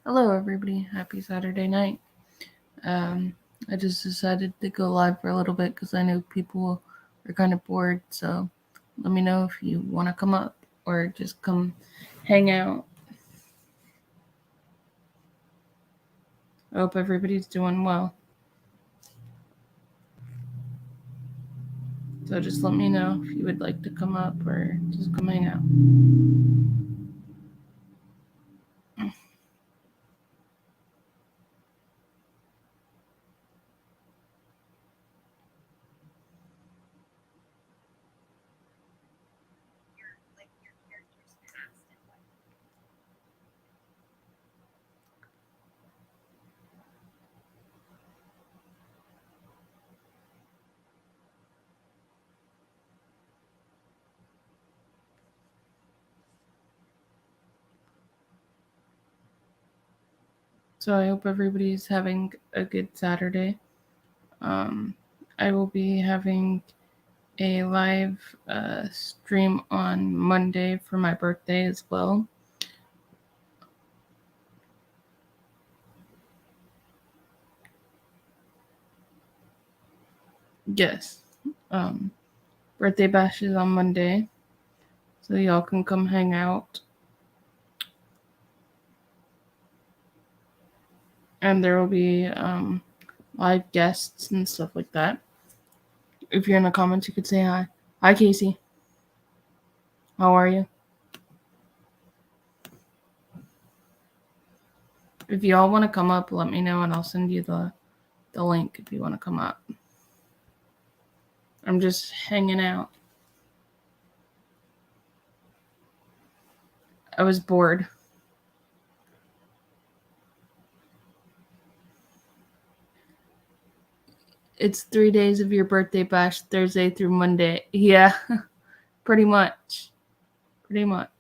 Hello, everybody. Happy Saturday night. Um, I just decided to go live for a little bit because I know people are kind of bored. So let me know if you want to come up or just come hang out. I hope everybody's doing well. So just let me know if you would like to come up or just come hang out. So I hope everybody's having a good Saturday. Um, I will be having a live stream on Monday for my birthday as well. Yes. Um, Birthday bash is on Monday, so y'all can come hang out. And there will be live guests and stuff like that. If you're in the comments, you could say hi. Hi, Casey. How are you? If y'all want to come up, let me know and I'll send you the link if you want to come up. I'm just hanging out. I was bored. It's 3 days of your birthday bash, Thursday through Monday. Yeah, pretty much. Pretty much.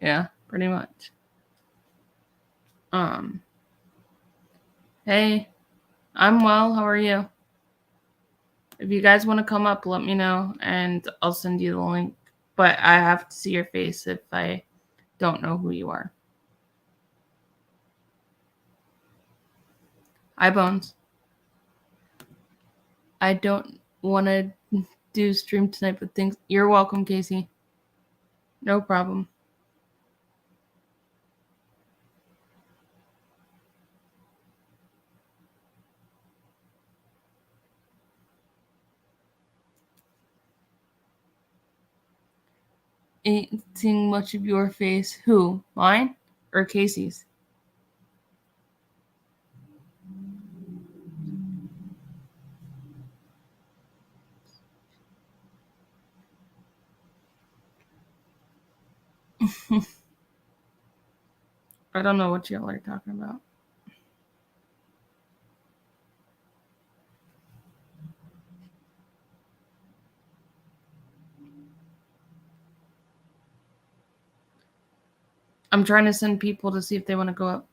Yeah, pretty much. Um, hey, I'm well. How are you? If you guys want to come up, let me know and I'll send you the link. But I have to see your face if I don't know who you are. Hi, Bones. I don't want to do stream tonight, but things. You're welcome, Casey. No problem. Ain't seeing much of your face. Who? Mine or Casey's? I don't know what y'all are talking about. I'm trying to send people to see if they want to go up.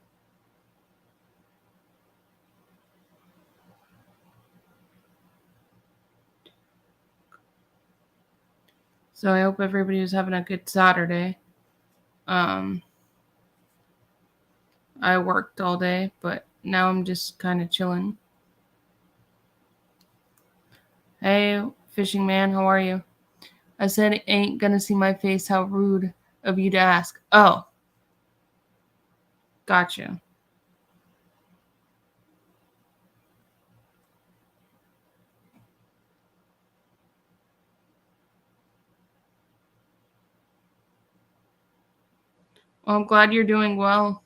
So I hope everybody was having a good Saturday. Um, I worked all day, but now I'm just kind of chilling. Hey, fishing man, how are you? I said, ain't gonna see my face. How rude of you to ask. Oh, gotcha. Well, I'm glad you're doing well.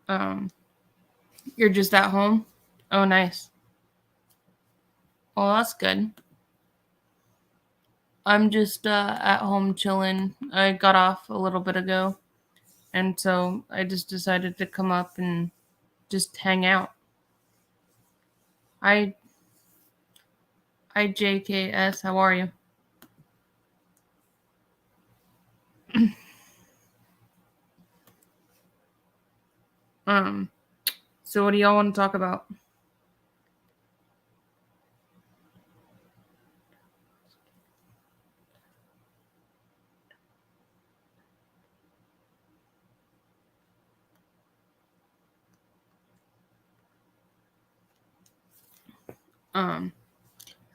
Um, you're just at home? Oh, nice. Well, that's good. I'm just at home chilling. I got off a little bit ago, and so I just decided to come up and just hang out. Hi, hi, JKS. How are you? um, so what do y'all want to talk about?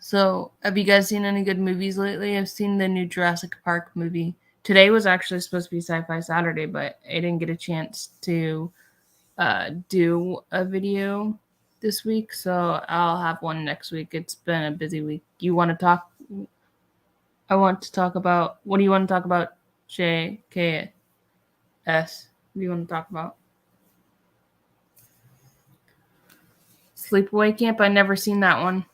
So have you guys seen any good movies lately? I've seen the new Jurassic Park movie. Today was actually supposed to be Sci-Fi Saturday, but I didn't get a chance to do a video this week, so I'll have one next week. It's been a busy week. You want to talk? I want to talk about. What do you want to talk about? JKS. What do you want to talk about? Sleepaway Camp. I never seen that one.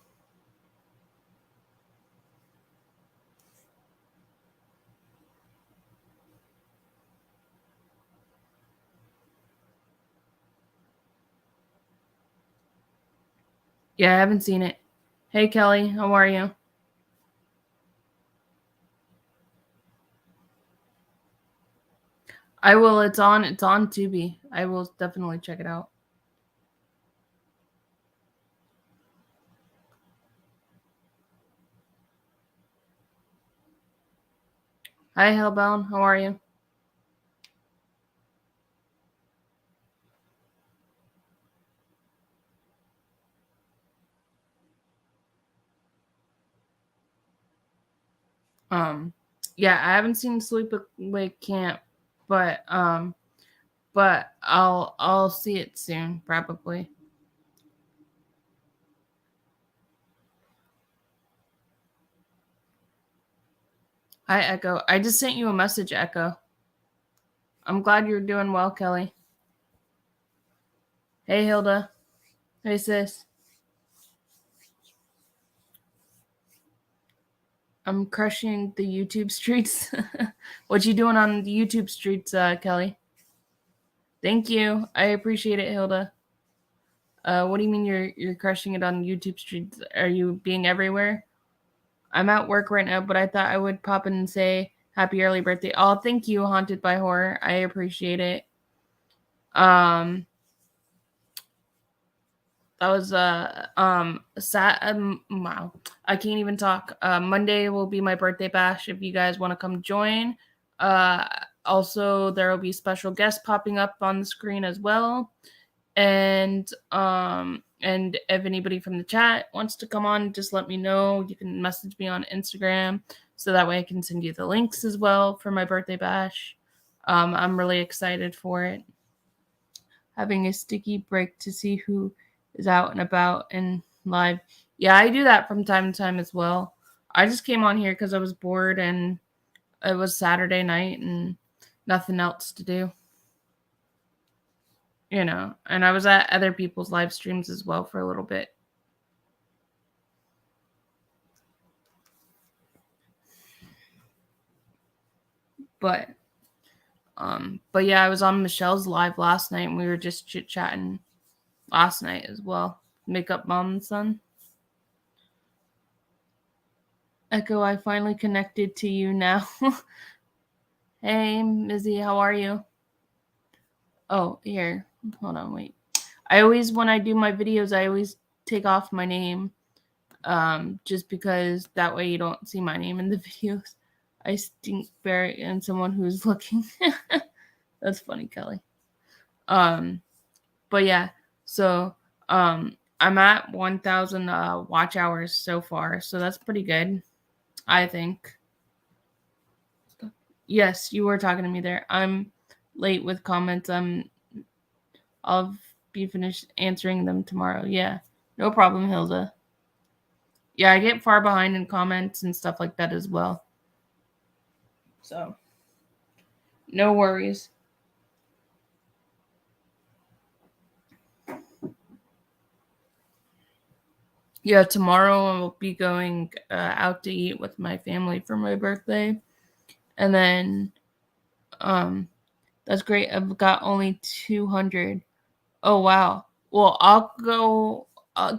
Yeah, I haven't seen it. Hey Kelly, how are you? I will. It's on. It's on Tubi. I will definitely check it out. Hi Hellbound, how are you? Um, yeah, I haven't seen Sleepaway Camp, but I'll see it soon, probably. Hi Echo. I just sent you a message, Echo. I'm glad you're doing well, Kelly. Hey Hilda. Hey sis. I'm crushing the YouTube streets. What you doing on the YouTube streets, Kelly? Thank you. I appreciate it, Hilda. What do you mean you're crushing it on YouTube streets? Are you being everywhere? I'm at work right now, but I thought I would pop in and say happy early birthday. Oh, thank you, Haunted by Horror. I appreciate it. Um, that was wow. I can't even talk. Monday will be my birthday bash if you guys want to come join. Uh, Also there will be special guests popping up on the screen as well. And if anybody from the chat wants to come on, just let me know. You can message me on Instagram so that way I can send you the links as well for my birthday bash. I'm really excited for it. Having a sticky break to see who is out and about and live. Yeah, I do that from time to time as well. I just came on here because I was bored and it was Saturday night and nothing else to do. And I was at other people's live streams as well for a little bit. But yeah, I was on Michelle's live last night and we were just chit chatting last night as well. Makeup mom and son. Echo, I finally connected to you now. Hey Mizzy, how are you? Oh, here. Hold on, wait. When I do my videos, I always take off my name. Just because that way you don't see my name in the videos. I stink very and someone who's looking. That's funny, Kelly. But yeah, so I'm at 1,000 watch hours so far, so that's pretty good, I think. Yes, you were talking to me there. I'm late with comments. I'll be finished answering them tomorrow. Yeah, no problem, Hilda. Yeah, I get far behind in comments and stuff like that as well. So, no worries. Yeah, tomorrow I'll be going out to eat with my family for my birthday. And then, that's great. I've got only 200. Oh, wow. Well, I'll go,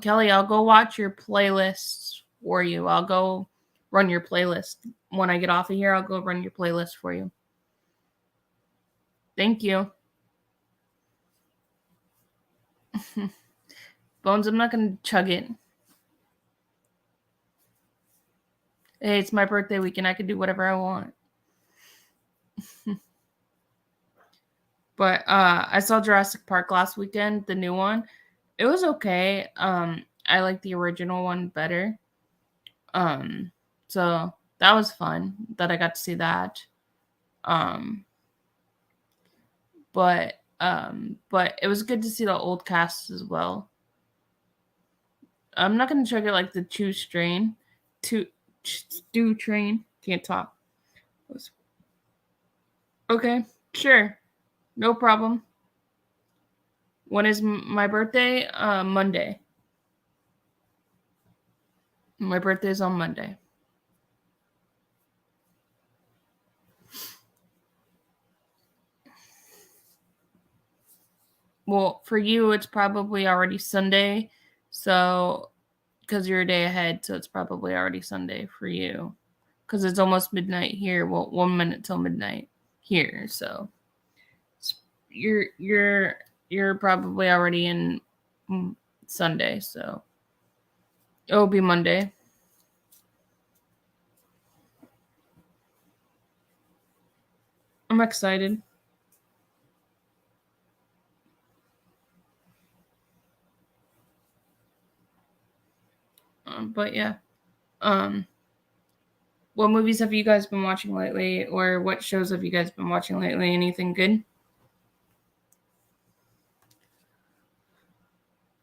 Kelly, I'll go watch your playlists for you. I'll go run your playlist. When I get off of here, I'll go run your playlist for you. Thank you. Bones, I'm not going to chug it. Hey, it's my birthday weekend. I can do whatever I want. But I saw Jurassic Park last weekend, the new one. It was okay. I like the original one better. So that was fun that I got to see that. Um, but it was good to see the old cast as well. I'm not gonna check it like the stew train. Can't talk. Okay, sure, no problem. When is my birthday? Monday. My birthday is on Monday. Well, for you, it's probably already Sunday, so because you're a day ahead, so it's probably already Sunday for you. Because it's almost midnight here. Well, 1 minute till midnight here, so you're you're you're probably already in Sunday, so it'll be Monday. I'm excited. But yeah. What movies have you guys been watching lately, or what shows have you guys been watching lately? Anything good?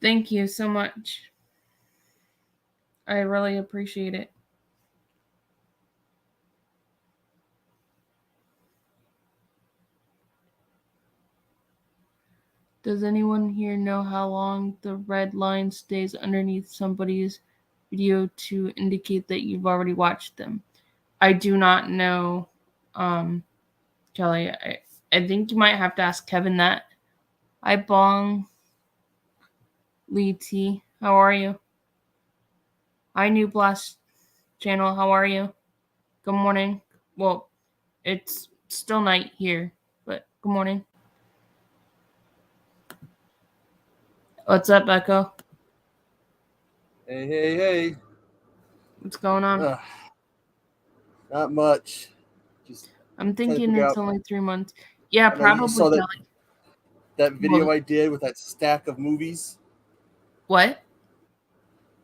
Thank you so much. I really appreciate it. Does anyone here know how long the red line stays underneath somebody's video to indicate that you've already watched them? I do not know, Kelly. I think you might have to ask Kevin that. Hi, Bong Lee T. How are you? Hi, New Blast Channel. How are you? Good morning. Well, it's still night here, but good morning. What's up, Echo? Hey. What's going on? Not much. Just I'm trying to thinking figure it's out. only 3 months. Yeah, I know you probably, saw Kelly. that video Well, I did with that stack of movies. what?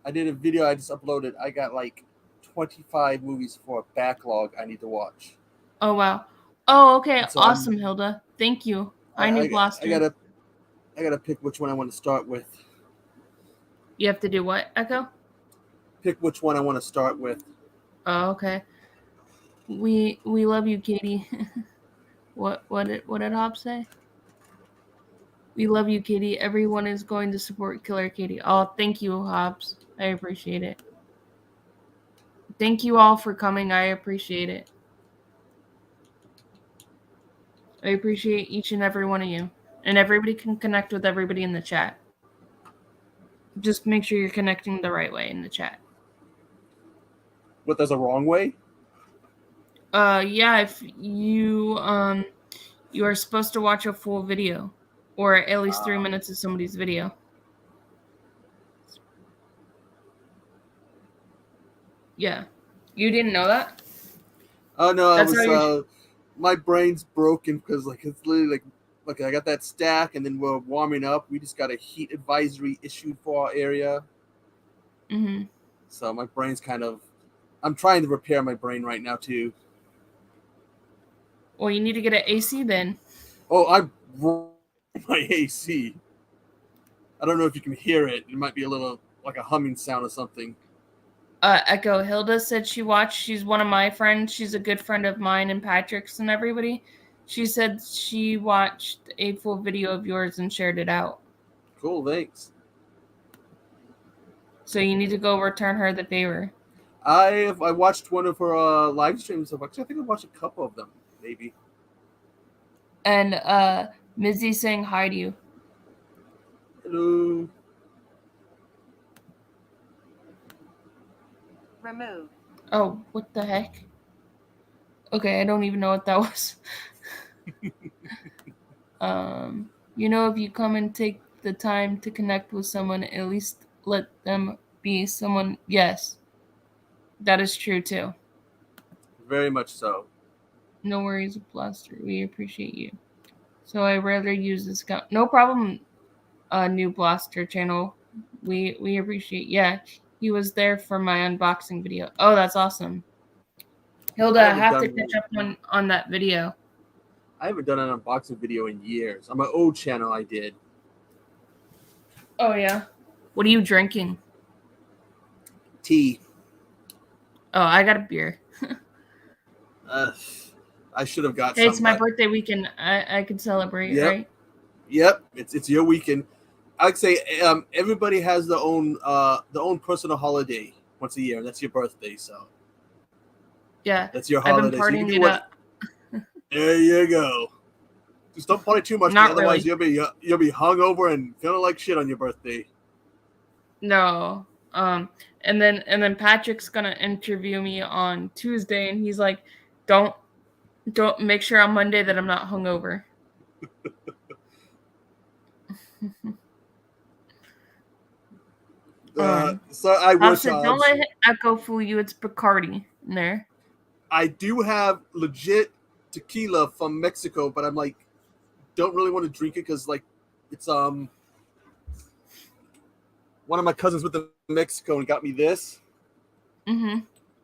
I did a video I just uploaded. I got like 25 movies for a backlog I need to watch. Oh, wow. Oh, okay. And so Awesome, Hilda. Thank you. Hi, New I Blaster. gotta pick which one I want to start with. You have to do what, Echo? Pick which one I want to start with. Oh, okay. We love you, Katie. What did Hop say? We love you, Katie. Everyone is going to support Killer Katie. Oh, thank you, Hobbs. I appreciate it. Thank you all for coming. I appreciate it. I appreciate each and every one of you. And everybody can connect with everybody in the chat. Just make sure you're connecting the right way in the chat. What, there's a wrong way? Yeah, if you you are supposed to watch a full video, or at least 3 minutes of somebody's video. Yeah. You didn't know that? Oh no, I That's how was you're my brain's broken because like it's literally like I got that stack and then we're warming up. We just got a heat advisory issued for our area. Mm-hmm. So my brain's kind of I'm trying to repair my brain right now too. Well, you need to get an AC then. Oh, I broke my AC. I don't know if you can hear it. It might be a little like a humming sound or something. Echo Hilda said she watched. She's one of my friends. She's a good friend of mine and Patrick's and everybody. She said she watched a full video of yours and shared it out. Cool, thanks. So you need to go return her the favor. I watched one of her live streams. Actually, I think I watched a couple of them, maybe. And Mizzy saying hi to you. Hello. Remove. Oh, what the heck? Okay, I don't even know what that was. If you come and take the time to connect with someone, at least let them be someone. Yes, that is true too. Very much so. No worries, Blaster. We appreciate you. So I rather use this account. No problem, New Blaster channel. We appreciate. Yeah, he was there for my unboxing video. Oh, that's awesome. Hilda, I have to catch up on that video. I haven't done an unboxing video in years. On my old channel, I did. Oh yeah. What are you drinking? Tea. Oh, I got a beer. I should have got Hey, some. it's my birthday weekend. I can celebrate, Yep. right? Yep. It's your weekend. I'd say everybody has their own personal holiday once a year. That's your birthday, so Yeah. that's your I've been holiday. So you can partying do it what? up. There you go. Just don't party too much, Not otherwise really. you'll be hungover and feeling like shit on your birthday. No. And then Patrick's gonna interview me on Tuesday, and he's like, "Don't make sure on Monday that I'm not hungover." So I wish Don't let Echo fool you. It's Bacardi in there. I do have legit tequila from Mexico, but I'm like, don't really want to drink it because like it's one of my cousins went to Mexico and got me this. Mm-hmm.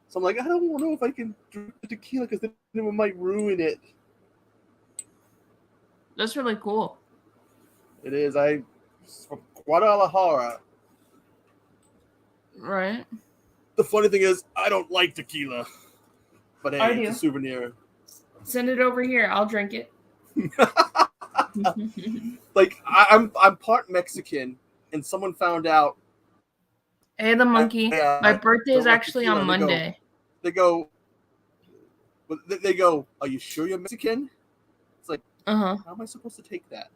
So I'm like, I don't know if I can drink the tequila because then it might ruin it. That's really cool. It is. From Guadalajara. Right. The funny thing is, I don't like tequila, but hey, I do. it's a souvenir. Send it over here. I'll drink it. Like I'm part Mexican, and someone found out. Hey, the monkey. My birthday is actually on Monday. They go. Are you sure you're Mexican? It's like, how am I supposed to take that?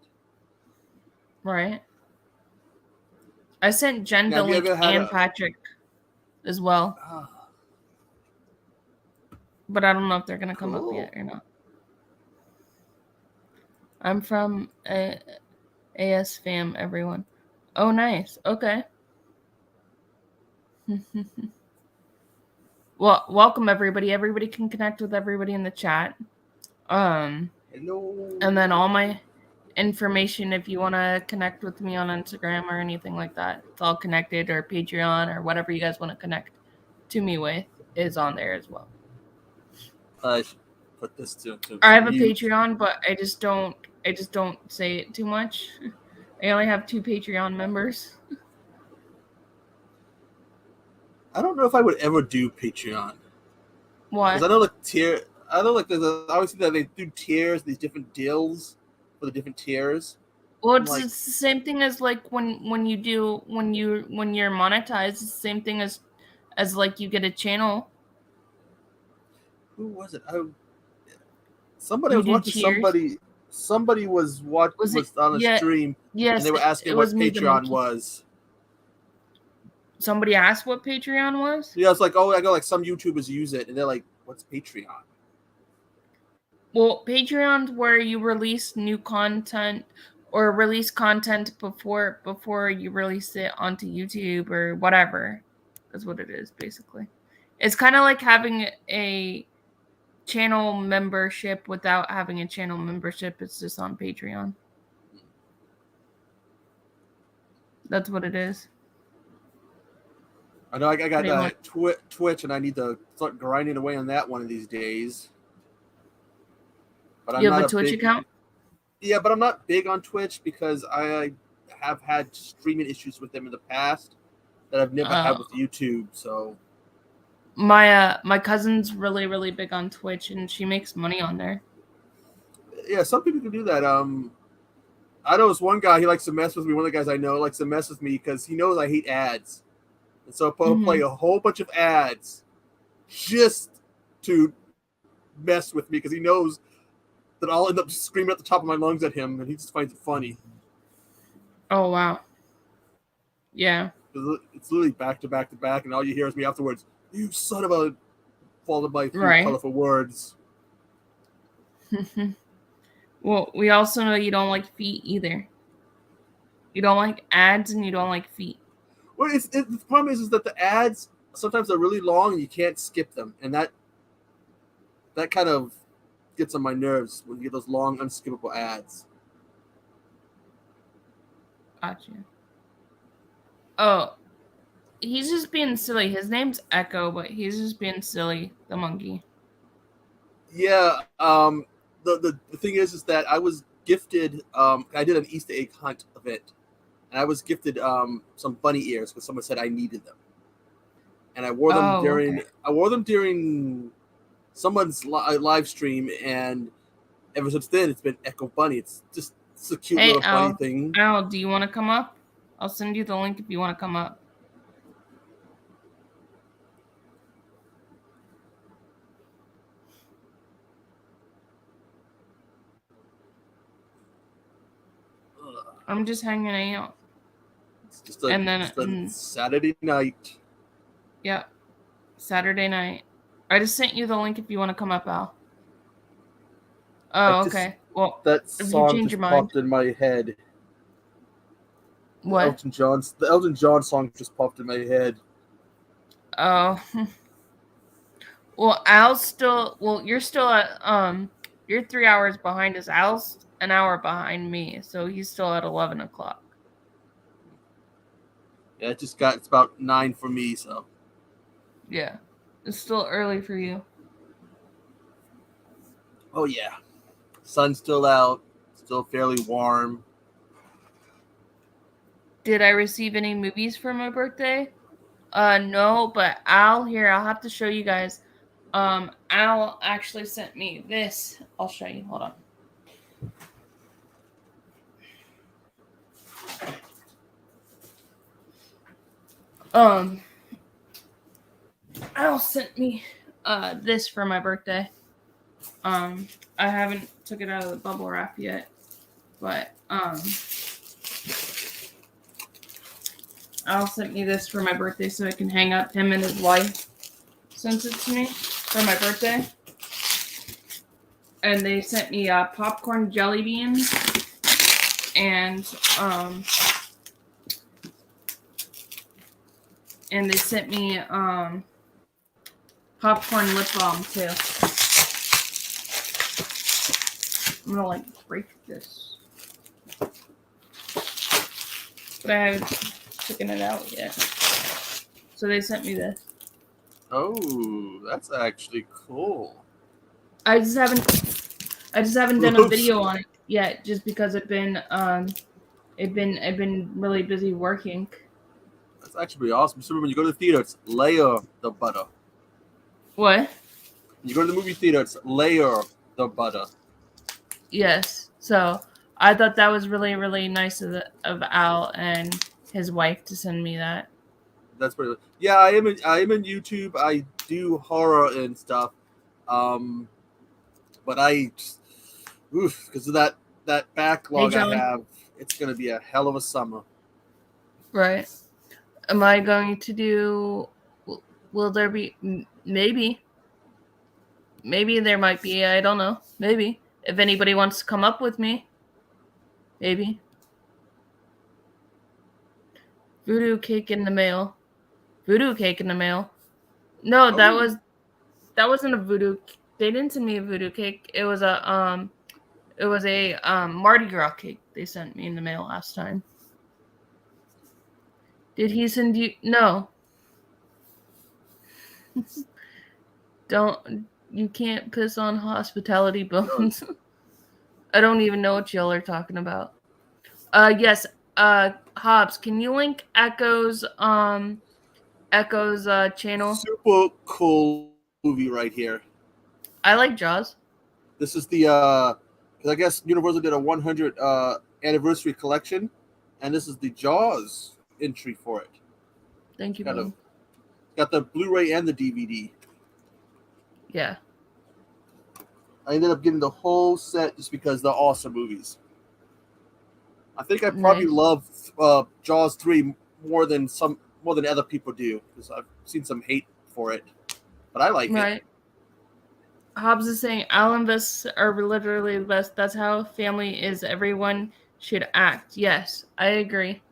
Right. I sent Jen the link and Patrick as well. But I don't know if they're gonna come up yet or not. I'm from AS fam, everyone. Oh, nice. Okay. Well, welcome everybody. Everybody can connect with everybody in the chat. Hello. And then all my information, if you want to connect with me on Instagram or anything like that, it's all connected, or Patreon or whatever you guys want to connect to me with is on there as well. I should put this to I have a Patreon, but I just don't say it too much. I only have 2 Patreon members. I don't know if I would ever do Patreon. Why? Because I know there's obviously that they do tiers, these different deals for the different tiers. Well, it's the same thing as like when you're monetized. It's the same thing as like you get a channel. Who was it? Somebody was watching tiers? Somebody was on a stream. Yes, and they were asking what Patreon was. Somebody asked what Patreon was? Yeah, it's like, I go like some YouTubers use it, and they're like, what's Patreon? Well, Patreon's where you release new content or release content before you release it onto YouTube or whatever. That's what it is, basically. It's kind of like having a channel membership without having a channel membership. It's just on Patreon. That's what it is. I know I got that Twitch, and I need to start grinding away on that one of these days. But you have a Twitch account? Yeah, but I'm not big on Twitch because I have had streaming issues with them in the past that I've never had with YouTube. So my cousin's really, really big on Twitch, and she makes money on there. Yeah, some people can do that. I know this one guy, he likes to mess with me. One of the guys I know likes to mess with me because he knows I hate ads. And so I'll play a whole bunch of ads just to mess with me because he knows that I'll end up screaming at the top of my lungs at him, and he just finds it funny. Oh, wow. Yeah. It's literally back to back to back, and all you hear is me afterwards, you son of a... followed by a few colorful words. Well, we also know you don't like feet either. You don't like ads, and you don't like feet. Well, the problem is that the ads sometimes are really long and you can't skip them, and that kind of gets on my nerves when you get those long, unskippable ads. Gotcha. Oh, he's just being silly. His name's Echo, but he's just being silly. The monkey. Yeah. The thing is that I was gifted. I did an Easter egg hunt event, and I was gifted some bunny ears because someone said I needed them, and I wore them Oh, okay. during someone's live stream, and ever since then it's been Echo Bunny. It's a cute Hey, little bunny thing. Al, do you want to come up? I'll send you the link if you want to come up. I'm just hanging out. It's just And then, just a Saturday night. Yeah, Saturday night. I just sent you the link if you want to come up, Al. Oh, okay. Well, That if you song change just your mind. popped in my head. What? The Elton John song just popped in my head. Oh. Well, Al's still. Well, you're still at. You're 3 hours behind us. Al's an hour behind me, so he's still at 11 o'clock. Yeah, it's about 9 for me, so. Yeah. It's still early for you. Oh, yeah. Sun's still out. Still fairly warm. Did I receive any movies for my birthday? No, but I'll have to show you guys. Al actually sent me this. I'll show you. Hold on. Al sent me this for my birthday. I haven't took it out of the bubble wrap yet, but Al sent me this for my birthday so I can hang up. Him and his wife sent it to me for my birthday. And they sent me popcorn jelly beans and they sent me popcorn lip balm too. I'm gonna break this, but I haven't taken it out yet. So they sent me this. Oh, that's actually cool. I just haven't done a video on it yet, just because I've been really busy working. That's actually pretty awesome. So when you go to the theater, it's layer the butter. What? When you go to the movie theater, it's layer the butter. Yes. So I thought that was really, really nice of Al and his wife to send me that. That's pretty. Yeah, I am in YouTube. I do horror and stuff, but because of that backlog I have, it's gonna be a hell of a summer. Right. Am I going to do? Will there be? Maybe. Maybe there might be. I don't know. Maybe if anybody wants to come up with me. Maybe. Voodoo cake in the mail. Voodoo cake in the mail. No, that wasn't a voodoo. They didn't send me a voodoo cake. It was a Mardi Gras cake they sent me in the mail last time. Did he send you? No. You can't piss on hospitality bones. I don't even know what y'all are talking about. Yes. Hobbs, can you link Echo's channel? Super cool movie right here. I like Jaws. This is the because I guess Universal did a 100 anniversary collection, and this is the Jaws entry for it. Thank you. Got the Blu-ray and the DVD. Yeah. I ended up getting the whole set just because they're awesome movies. I think I probably love Jaws 3 more than other people do, because I've seen some hate for it, but I like it. Hobbs is saying Al and Vis are literally the best. That's how family is. Everyone should act. Yes, I agree.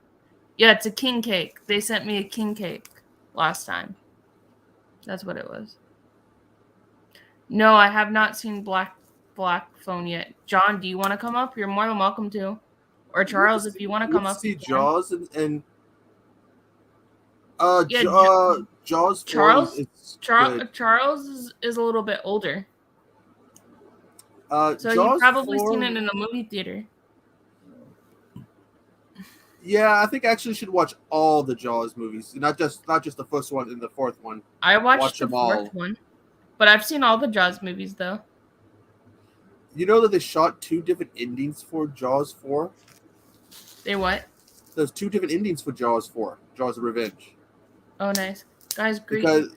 Yeah, it's a king cake. They sent me a king cake last time. That's what it was. No, I have not seen Black Phone yet. John, do you want to come up? You're more than welcome to. Or Charles, if you want to come up. See Jaws and Yeah, Jaws 4 Charles. is good. Charles is a little bit older, so you've Jaws probably seen 4. it in a movie theater. Yeah, I think I actually should watch all the Jaws movies, not just the first one and the fourth one. I watched Watch the them fourth all. one, but I've seen all the Jaws movies though. You know that they shot 2 different endings for Jaws 4? They what? There's 2 different endings for Jaws 4, Jaws of Revenge. Oh, nice. Guys, great. Because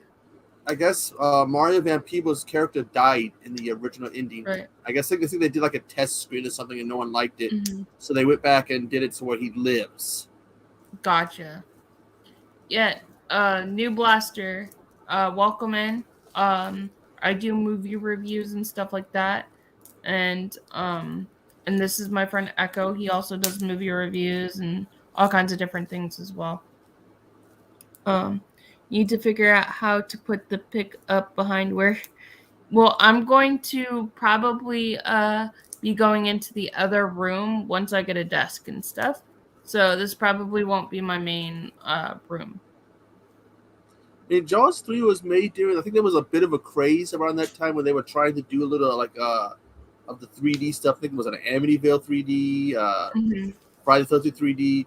I guess Mario Van Peebles' character died in the original ending. Right. I guess they did like a test screen or something and no one liked it. Mm-hmm. So they went back and did it so where he lives. Gotcha. Yeah, New Blaster, welcome in. I do movie reviews and stuff like that. And this is my friend Echo. He also does movie reviews and all kinds of different things as well. You need to figure out how to put the pick up behind where. Well, I'm going to probably be going into the other room once I get a desk and stuff. So this probably won't be my main room. And Jaws 3 was made during, I think there was a bit of a craze around that time when they were trying to do a little like of the 3D stuff. I think it was an Amityville 3D, Friday the 13th 3D.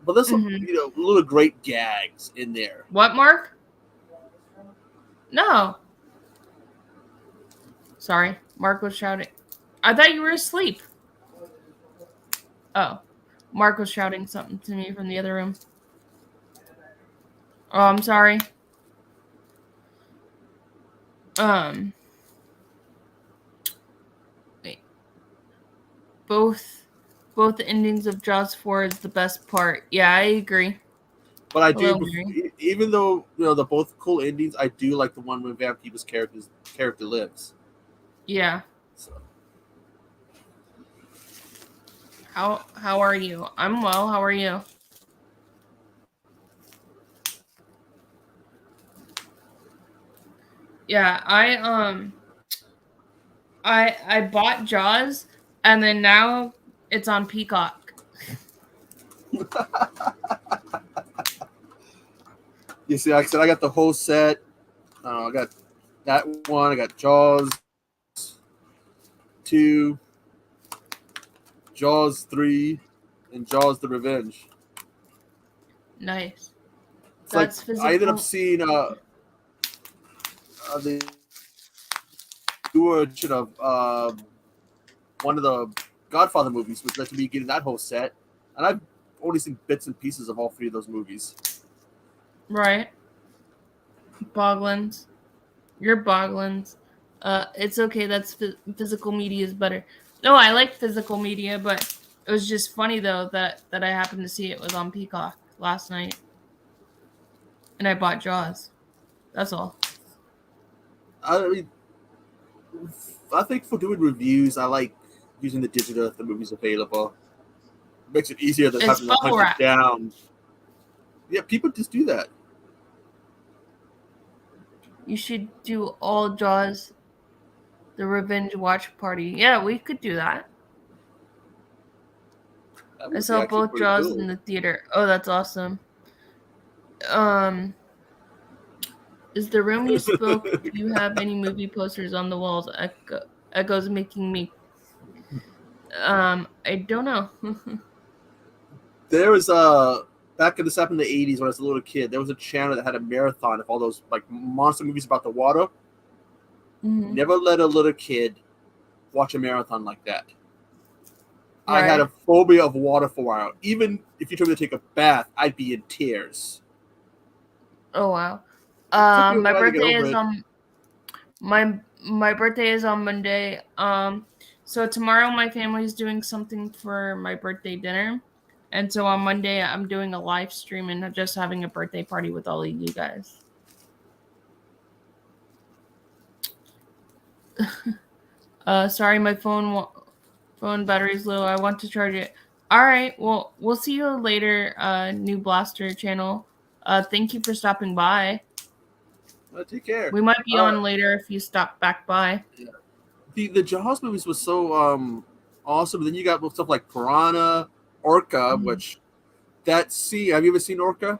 But there's some little great gags in there. What, Mark? No. Sorry, Mark was shouting. I thought you were asleep. Oh, Mark was shouting something to me from the other room. Oh, I'm sorry. Wait. Both endings of Jaws 4 is the best part. Yeah, I agree. But I do, even though they're both cool endings, I do like the one when Van Peebles' character lives. Yeah. So. How are you? I'm well. How are you? Yeah, I bought Jaws, and then now it's on Peacock. You see, like I said, I got the whole set. I got that one. I got Jaws 2, Jaws 3, and Jaws the Revenge. Nice. That's physical. I ended up seeing the version of one of the Godfather movies, which led to me getting that whole set, and I've only seen bits and pieces of all 3 of those movies. Right. Boglins. You're Boglins. It's okay. That's physical media is better. No, I like physical media, but it was just funny though that I happened to see it was on Peacock last night, and I bought Jaws. That's all. I mean, I think for doing reviews, I like using the digital if the movie's available. It makes it easier than having to hunt it down. Yeah, people just do that. You should do all Jaws, the Revenge watch party. Yeah, we could do that. I saw both Jaws in the theater. Oh, that's awesome. Is the room you spoke, do you have any movie posters on the walls? Echo's making me... I don't know. There was back in the 80s when I was a little kid, there was a channel that had a marathon of all those like monster movies about the water. Mm-hmm. Never let a little kid watch a marathon like that. Right. I had a phobia of water for a while. Even if you told me to take a bath, I'd be in tears. Oh wow. My birthday is on my birthday is on Monday. So tomorrow my family's doing something for my birthday dinner. And so on Monday I'm doing a live stream and just having a birthday party with all of you guys. Sorry, my phone battery's low. I want to charge it. All right. Well, we'll see you later, New Blaster channel. Thank you for stopping by. Take care. We might be on later if you stop back by. Yeah. The Jaws movies was so awesome. Then you got stuff like Piranha, Orca, which that sea. Have you ever seen Orca?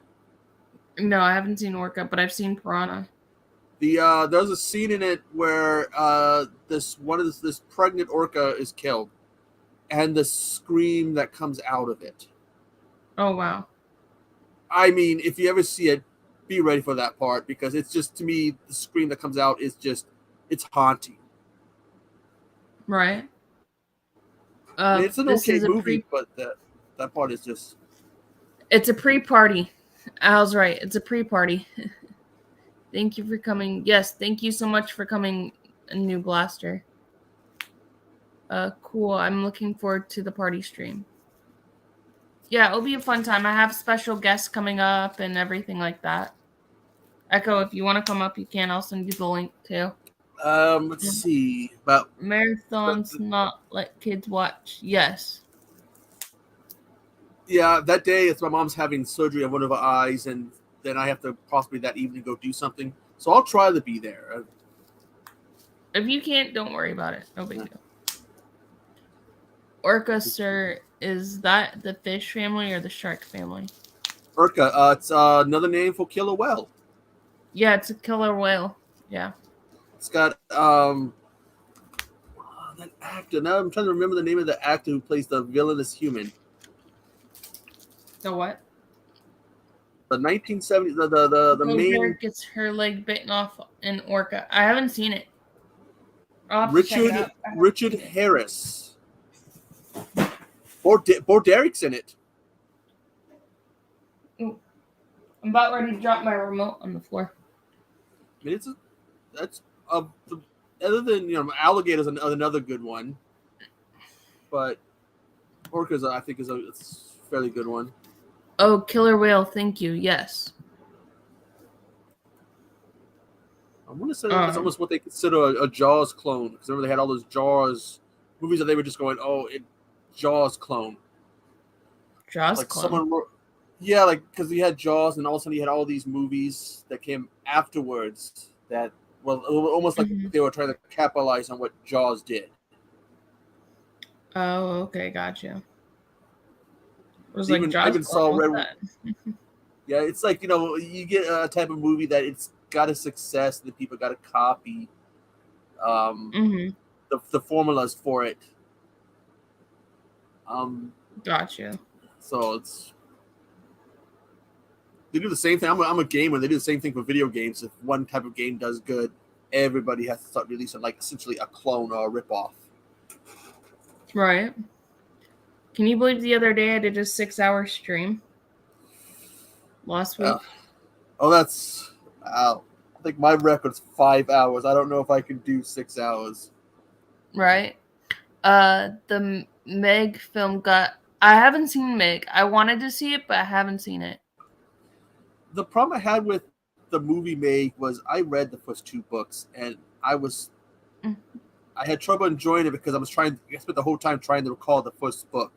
No, I haven't seen Orca, but I've seen Piranha. There's a scene in it where this pregnant orca is killed, and the scream that comes out of it. Oh wow. I mean, if you ever see it, be ready for that part because it's just, to me, the scream that comes out is just, it's haunting. Right. I mean, it's an This okay is a movie, but that part is just. It's a pre-party. Al's right. It's a pre-party. Thank you for coming. Yes, thank you so much for coming, New Blaster. Cool. I'm looking forward to the party stream. Yeah, it'll be a fun time. I have special guests coming up and everything like that. Echo, if you want to come up, you can. I'll send you the link too. Let's see about Marathons not let kids watch. Yes. Yeah, that day it's my mom's having surgery on one of her eyes, and then I have to possibly that evening go do something. So I'll try to be there. If you can't, don't worry about it. No big deal. Orca, sir, is that the fish family or the shark family? Orca, it's another name for killer whale. Yeah, it's a killer whale. Yeah. It's got that actor. Now I'm trying to remember the name of the actor who plays the villainous human. The what? The 1970s. The main. Gets her leg bitten off in Orca. I haven't seen it. Richard Harris. Derek's in it. Ooh. I'm about ready to drop my remote on the floor. I mean, other than alligators, another good one, but orcas I think is a fairly good one. Oh, killer whale! Thank you. Yes. I want to say it's almost what they consider a Jaws clone, because remember they had all those Jaws movies that they were just going, Jaws clone. Jaws like clone. Because you had Jaws, and all of a sudden you had all these movies that came afterwards that, almost like they were trying to capitalize on what Jaws did. Oh, okay, gotcha. It was even, like Jaws. I even saw Red. Yeah, it's like you get a type of movie that it's got a success that people got to copy. The formulas for it. Gotcha. So they do the same thing. I'm a gamer. They do the same thing for video games. If one type of game does good, everybody has to start releasing like essentially a clone or a ripoff. Right. Can you believe the other day I did a 6-hour stream? Last week. That's I think my record's 5 hours. I don't know if I can do 6 hours. Right. The Meg film I haven't seen Meg. I wanted to see it, but I haven't seen it. The problem I had with the movie Meg was I read the first 2 books, and I had trouble enjoying it because I spent the whole time trying to recall the first book.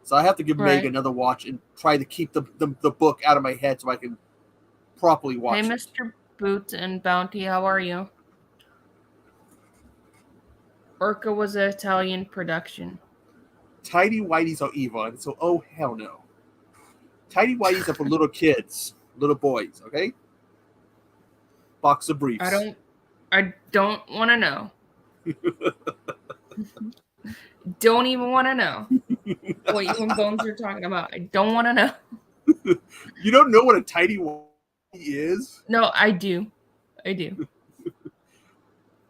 So I have to give Meg another watch and try to keep the book out of my head so I can properly watch it. Hey, Mr. Boots and Bounty, how are you? Orca was an Italian production. Tidy Whities are evil, and so hell no. Tidy Whities are for little kids, little boys, okay? Box of briefs. I don't want to know. Don't even want to know what you and Bones are talking about. I don't want to know. You don't know what a tidy whitey is? No, I do.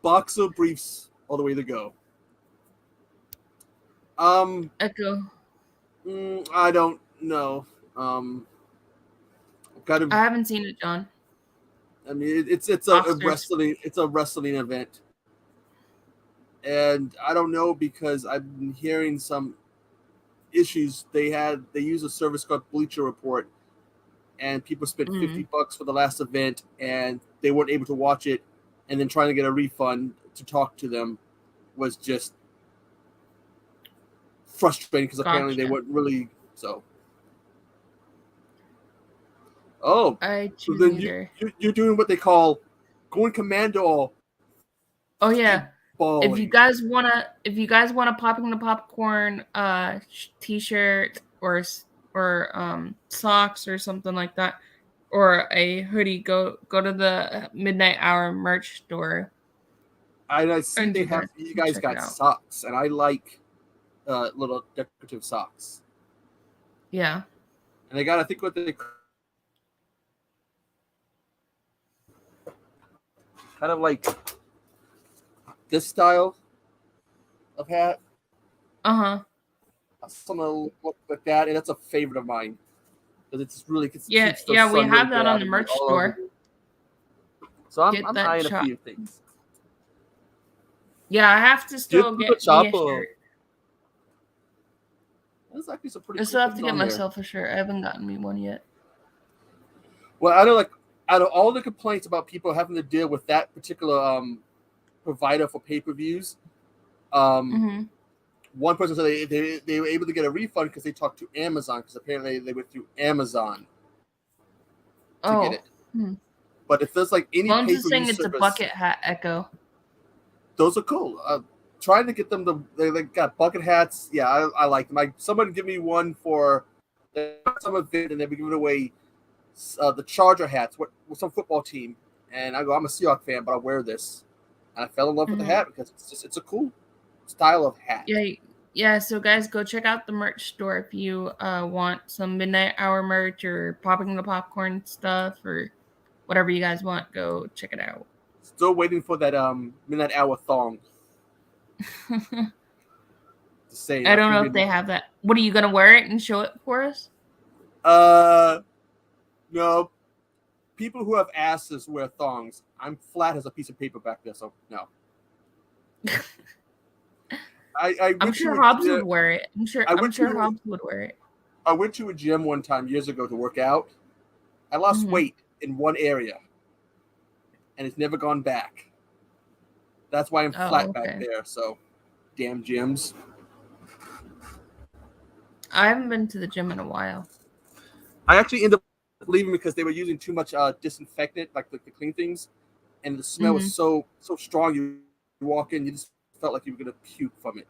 Box of briefs all the way to go. Echo. I don't know. I haven't seen it, John. I mean, it's a wrestling event. And I don't know because I've been hearing some issues. They use a service called Bleacher Report, and people spent $50 for the last event, and they weren't able to watch it. And then trying to get a refund to talk to them was just frustrating because apparently they weren't really so. Oh, so then you're doing what they call going commando. Oh yeah. Balling. If you guys wanna popping the popcorn t-shirt or socks or something like that, or a hoodie, go to the midnight hour merch store I see and they have you guys check it got out. socks, and I like little decorative socks. Yeah. And they got, I think, what they kind of like this style of hat. Uh-huh. Something look like that, and that's a favorite of mine because it's really it Yeah, keeps the yeah, we sun really have good that on out the of you merch all over store. you. So Get I'm that eyeing a shot. few things. Yeah, I have to Dude, still put the get me a chopper. shirt. There's actually some pretty I cool still have things to get on there. myself a shirt. I haven't gotten me one yet. Well, I know, like, out of all the complaints about people having to deal with that particular provider for pay-per-views, Mm-hmm. one person said they were able to get a refund because they talked to Amazon, because apparently they went through Amazon to get Oh. it. But if there's like any Bones is pay-per-view saying it's a service, bucket hat Echo. those are cool. Trying to get them to they got bucket hats. Yeah, I like them. Someone give me one for some event, and they were giving away the Charger hats. With some football team, and I go, I'm a Seahawks fan, but I wear this, and I fell in love with the hat because it's a cool style of hat. Yeah. So guys, go check out the merch store if you want some midnight hour merch or popping the popcorn stuff or whatever you guys want. Go check it out. Still waiting for that midnight hour thong. To say, I don't know if they have that. What are you gonna wear it and show it for us? No. People who have asses wear thongs. I'm flat as a piece of paper back there, so no. I'm sure Hobbs would wear it. I'm sure Hobbs would wear it. I went to a gym one time years ago to work out. I lost weight in one area, and it's never gone back. That's why I'm flat back there. So, damn gyms. I haven't been to the gym in a while. I actually ended up leaving because they were using too much disinfectant, like to clean things, and the smell was so strong. You walk in, you just felt like you were gonna puke from it.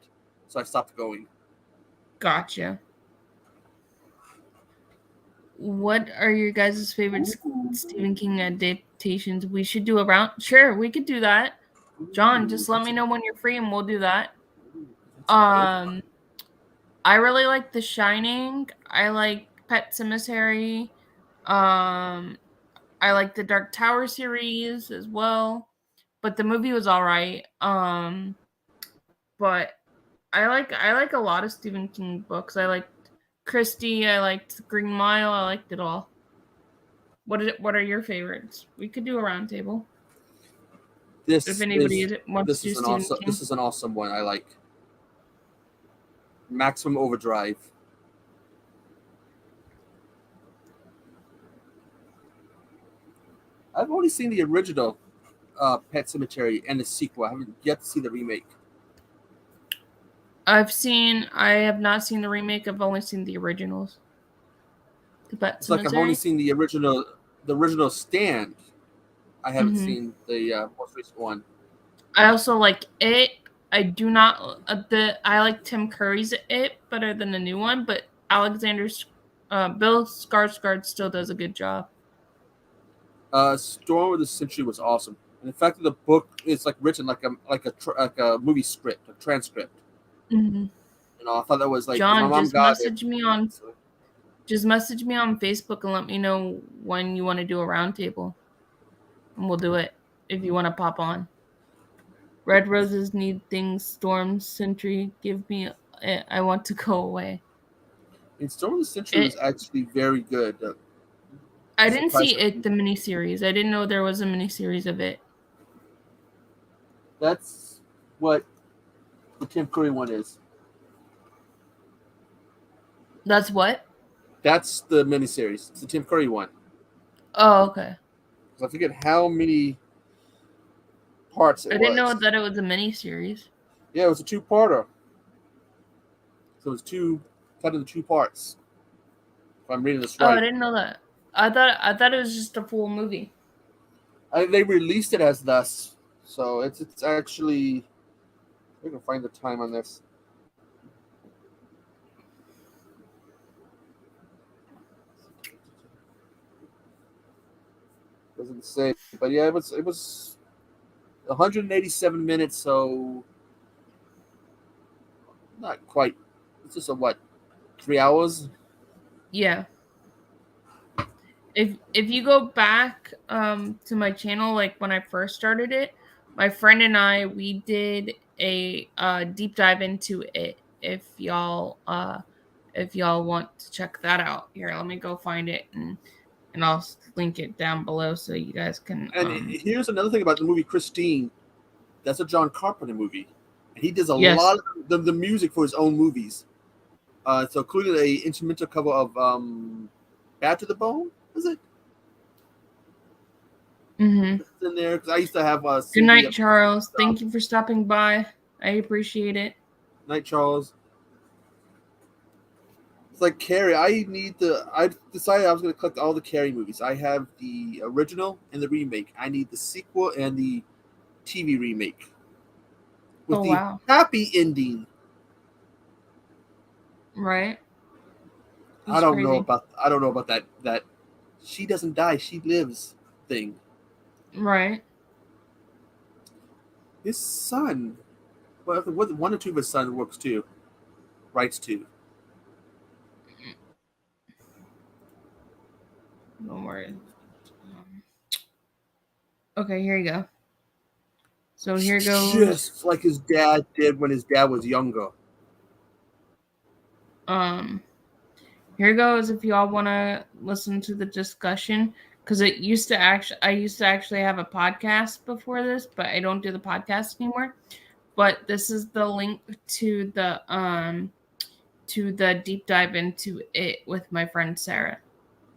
So I stopped going. Gotcha. What are your guys' favorite Stephen King adaptations? We should do a round. Sure, we could do that. John, just let me know when you're free and we'll do that. I really like The Shining. I like Pet Sematary. I like the Dark Tower series as well. But the movie was all right. But I like a lot of Stephen King books. I liked Christie, I liked Green Mile, I liked it all. What are your favorites? We could do a round table. If anybody wants to do Stephen King. This is an awesome one. I like Maximum Overdrive. I've only seen the original Pet Sematary and the sequel. I haven't yet to see the remake. I have not seen the remake. I've only seen the originals. The Pet It's like I've only seen the original Stand. I haven't seen the most recent one. I also like It. I do not I like Tim Curry's It better than the new one, but Bill Skarsgård still does a good job. Storm of the Century was awesome, and the fact that the book is like written like a movie script, a transcript. Mm-hmm. You know, I thought that was like John, my mom just got message me on Facebook and let me know when you want to do a roundtable, and we'll do it if you want to pop on. Red Roses Need Things, Storm Century, give me it. I want to go away. And Storm of the Century was actually very good. I didn't see it, the miniseries. I didn't know there was a miniseries of it. That's what the Tim Curry one is. That's what? That's the miniseries. It's the Tim Curry one. Oh, okay. I forget how many parts it was. I didn't know that it was a miniseries. Yeah, it was a two-parter. So it was cut into two parts. If I'm reading this right. Oh, I didn't know that. I thought it was just a full movie. They released it as thus, so it's actually. We can find the time on this. Doesn't say, but yeah, it was 187 minutes, so not quite. It's just a what, 3 hours? Yeah. If you go back to my channel, like when I first started it, my friend and I, we did a deep dive into it. If y'all want to check that out, here, let me go find it, and I'll link it down below so you guys can And here's another thing about the movie Christine. That's a John Carpenter movie, and he does a yes. lot of the music for his own movies. So included a instrumental cover of "Bad to the Bone." Is it? Mm-hmm. It's in there because I used to have a Good CD night, of Charles. Thank you for stopping by. I appreciate it. Night Charles. It's like Carrie. I decided I was going to collect all the Carrie movies. I have the original and the remake. I need the sequel and the TV remake with Oh, the wow. happy ending. Right? I That's don't know crazy. about that she doesn't die, she lives thing. Right. His son, well, one or two of his sons works too, writes too. Don't worry. Okay, here you go. So here goes. Just like his dad did when his dad was younger. Here goes if y'all want to listen to the discussion, because I used to actually have a podcast before this, but I don't do the podcast anymore. But this is the link to the deep dive into it with my friend Sarah,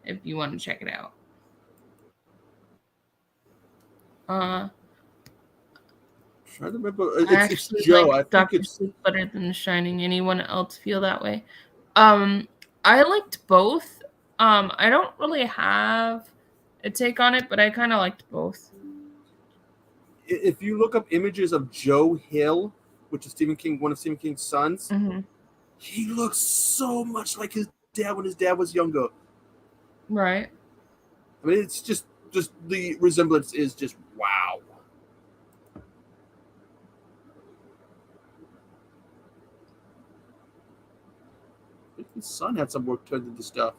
if you want to check it out. Trying to remember, I it's actually Joe. like I think Doctor it's Sleep better than The Shining. Anyone else feel that way? I liked both. I don't really have a take on it, but I kind of liked both. if you look up images of Joe Hill, which is one of Stephen King's sons, Mm-hmm. he looks so much like his dad when his dad was younger. Right. I mean, it's just the resemblance is just wow. His son had some work turned into stuff.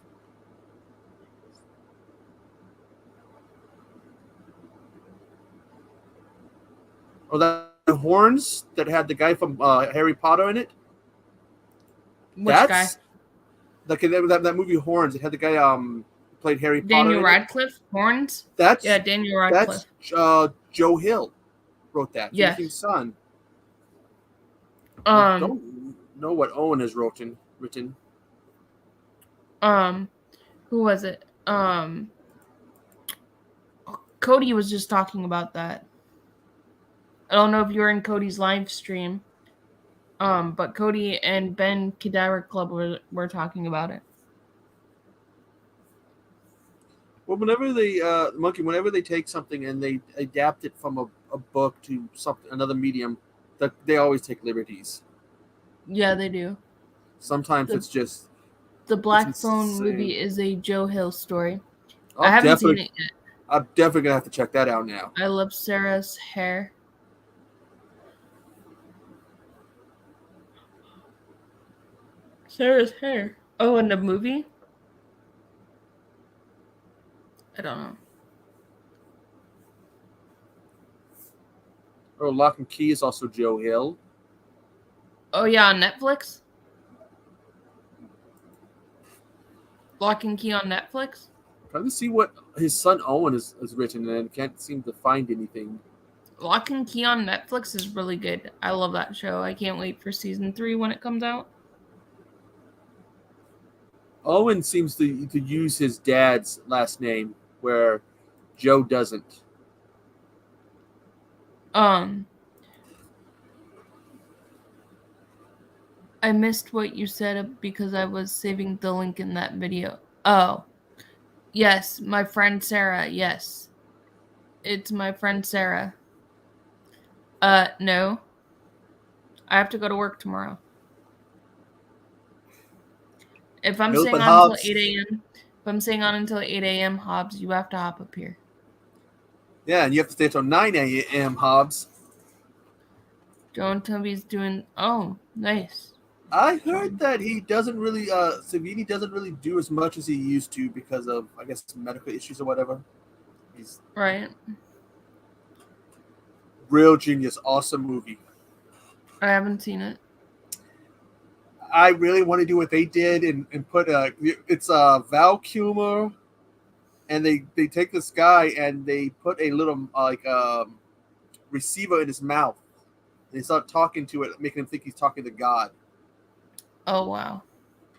Oh, that the horns that had the guy from Harry Potter in it. Which That's guy? like that movie Horns. It had the guy played Harry Potter Daniel in it. Radcliffe? Horns? That's Yeah, Daniel Radcliffe. Joe Hill wrote that. Stephen Yes. King's son. I Um, don't know what Owen has written. who was it? Cody was just talking about that. I don't know if you were in Cody's live stream. But Cody and Ben Cadaver Club were talking about it. Well, whenever they take something and they adapt it from a book to another medium, that they always take liberties. Yeah, they do. Sometimes it's just the Black it's Phone insane. movie is a Joe Hill story. I haven't seen it yet. I'm definitely gonna have to check that out now. I love Sarah's hair. Sarah's hair. Oh, in the movie? I don't know. Oh, Lock and Key is also Joe Hill. Oh yeah, on Netflix? Lock and Key on Netflix? Trying to see what his son Owen has written and can't seem to find anything. Lock and Key on Netflix is really good. I love that show. I can't wait for season 3 when it comes out. Owen seems to use his dad's last name, where Joe doesn't. I missed what you said because I was saving the link in that video. Oh. Yes, my friend Sarah. Yes. It's my friend Sarah. No. I have to go to work tomorrow. If I'm staying on until 8 a.m., Hobbs, you have to hop up here. Yeah, and you have to stay until 9 a.m., Hobbs. John Tubby's doing. Oh, nice. I heard that he doesn't really, Savini doesn't really do as much as he used to because of, I guess, medical issues or whatever. He's Right. real genius, awesome movie. I haven't seen it. I really want to do what they did and put it's Val Kilmer, and they take this guy and they put a little receiver in his mouth. And they start talking to it, making him think he's talking to God. Oh wow.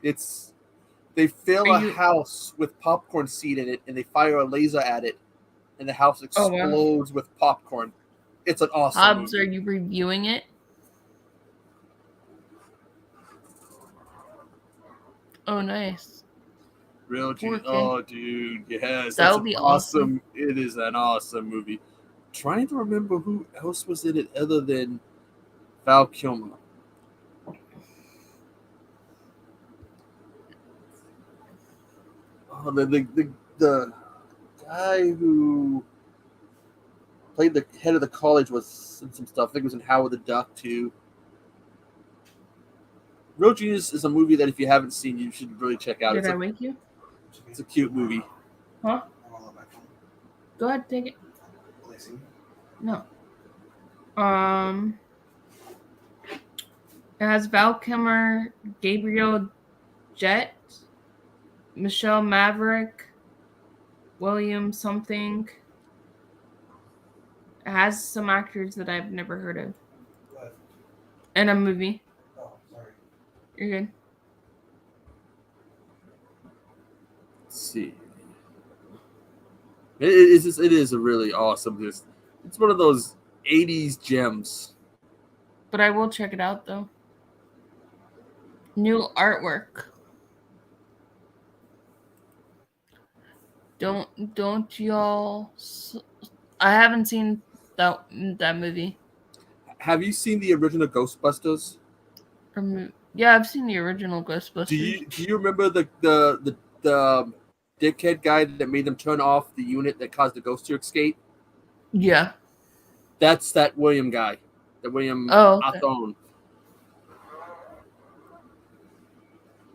They fill a house with popcorn seed in it, and they fire a laser at it, and the house explodes with popcorn. It's an awesome Hobbs, movie. are you reviewing it? Oh, nice. Real genius. Oh, dude, yes. That would be awesome. It is an awesome movie. Trying to remember who else was in it other than Val Kilmer. Oh, the guy who played the head of the college was in some stuff. I think it was in Howard the Duck too. Real Genius is a movie that if you haven't seen, you should really check out. Did I wake you? It's a cute movie. Huh? Go ahead, take it. No. It has Val Kilmer, Gabriel Jett, Michelle Maverick, William something. It has some actors that I've never heard of. What? In a movie. Oh, sorry. You're good. Let's see. It is a really awesome. It's one of those 80s gems. But I will check it out though. New artwork. Don't y'all? I haven't seen that movie. Have you seen the original Ghostbusters? Yeah, I've seen the original Ghostbusters. Do you remember the dickhead guy that made them turn off the unit that caused the ghost to escape? Yeah. That's that William guy. The William Athone.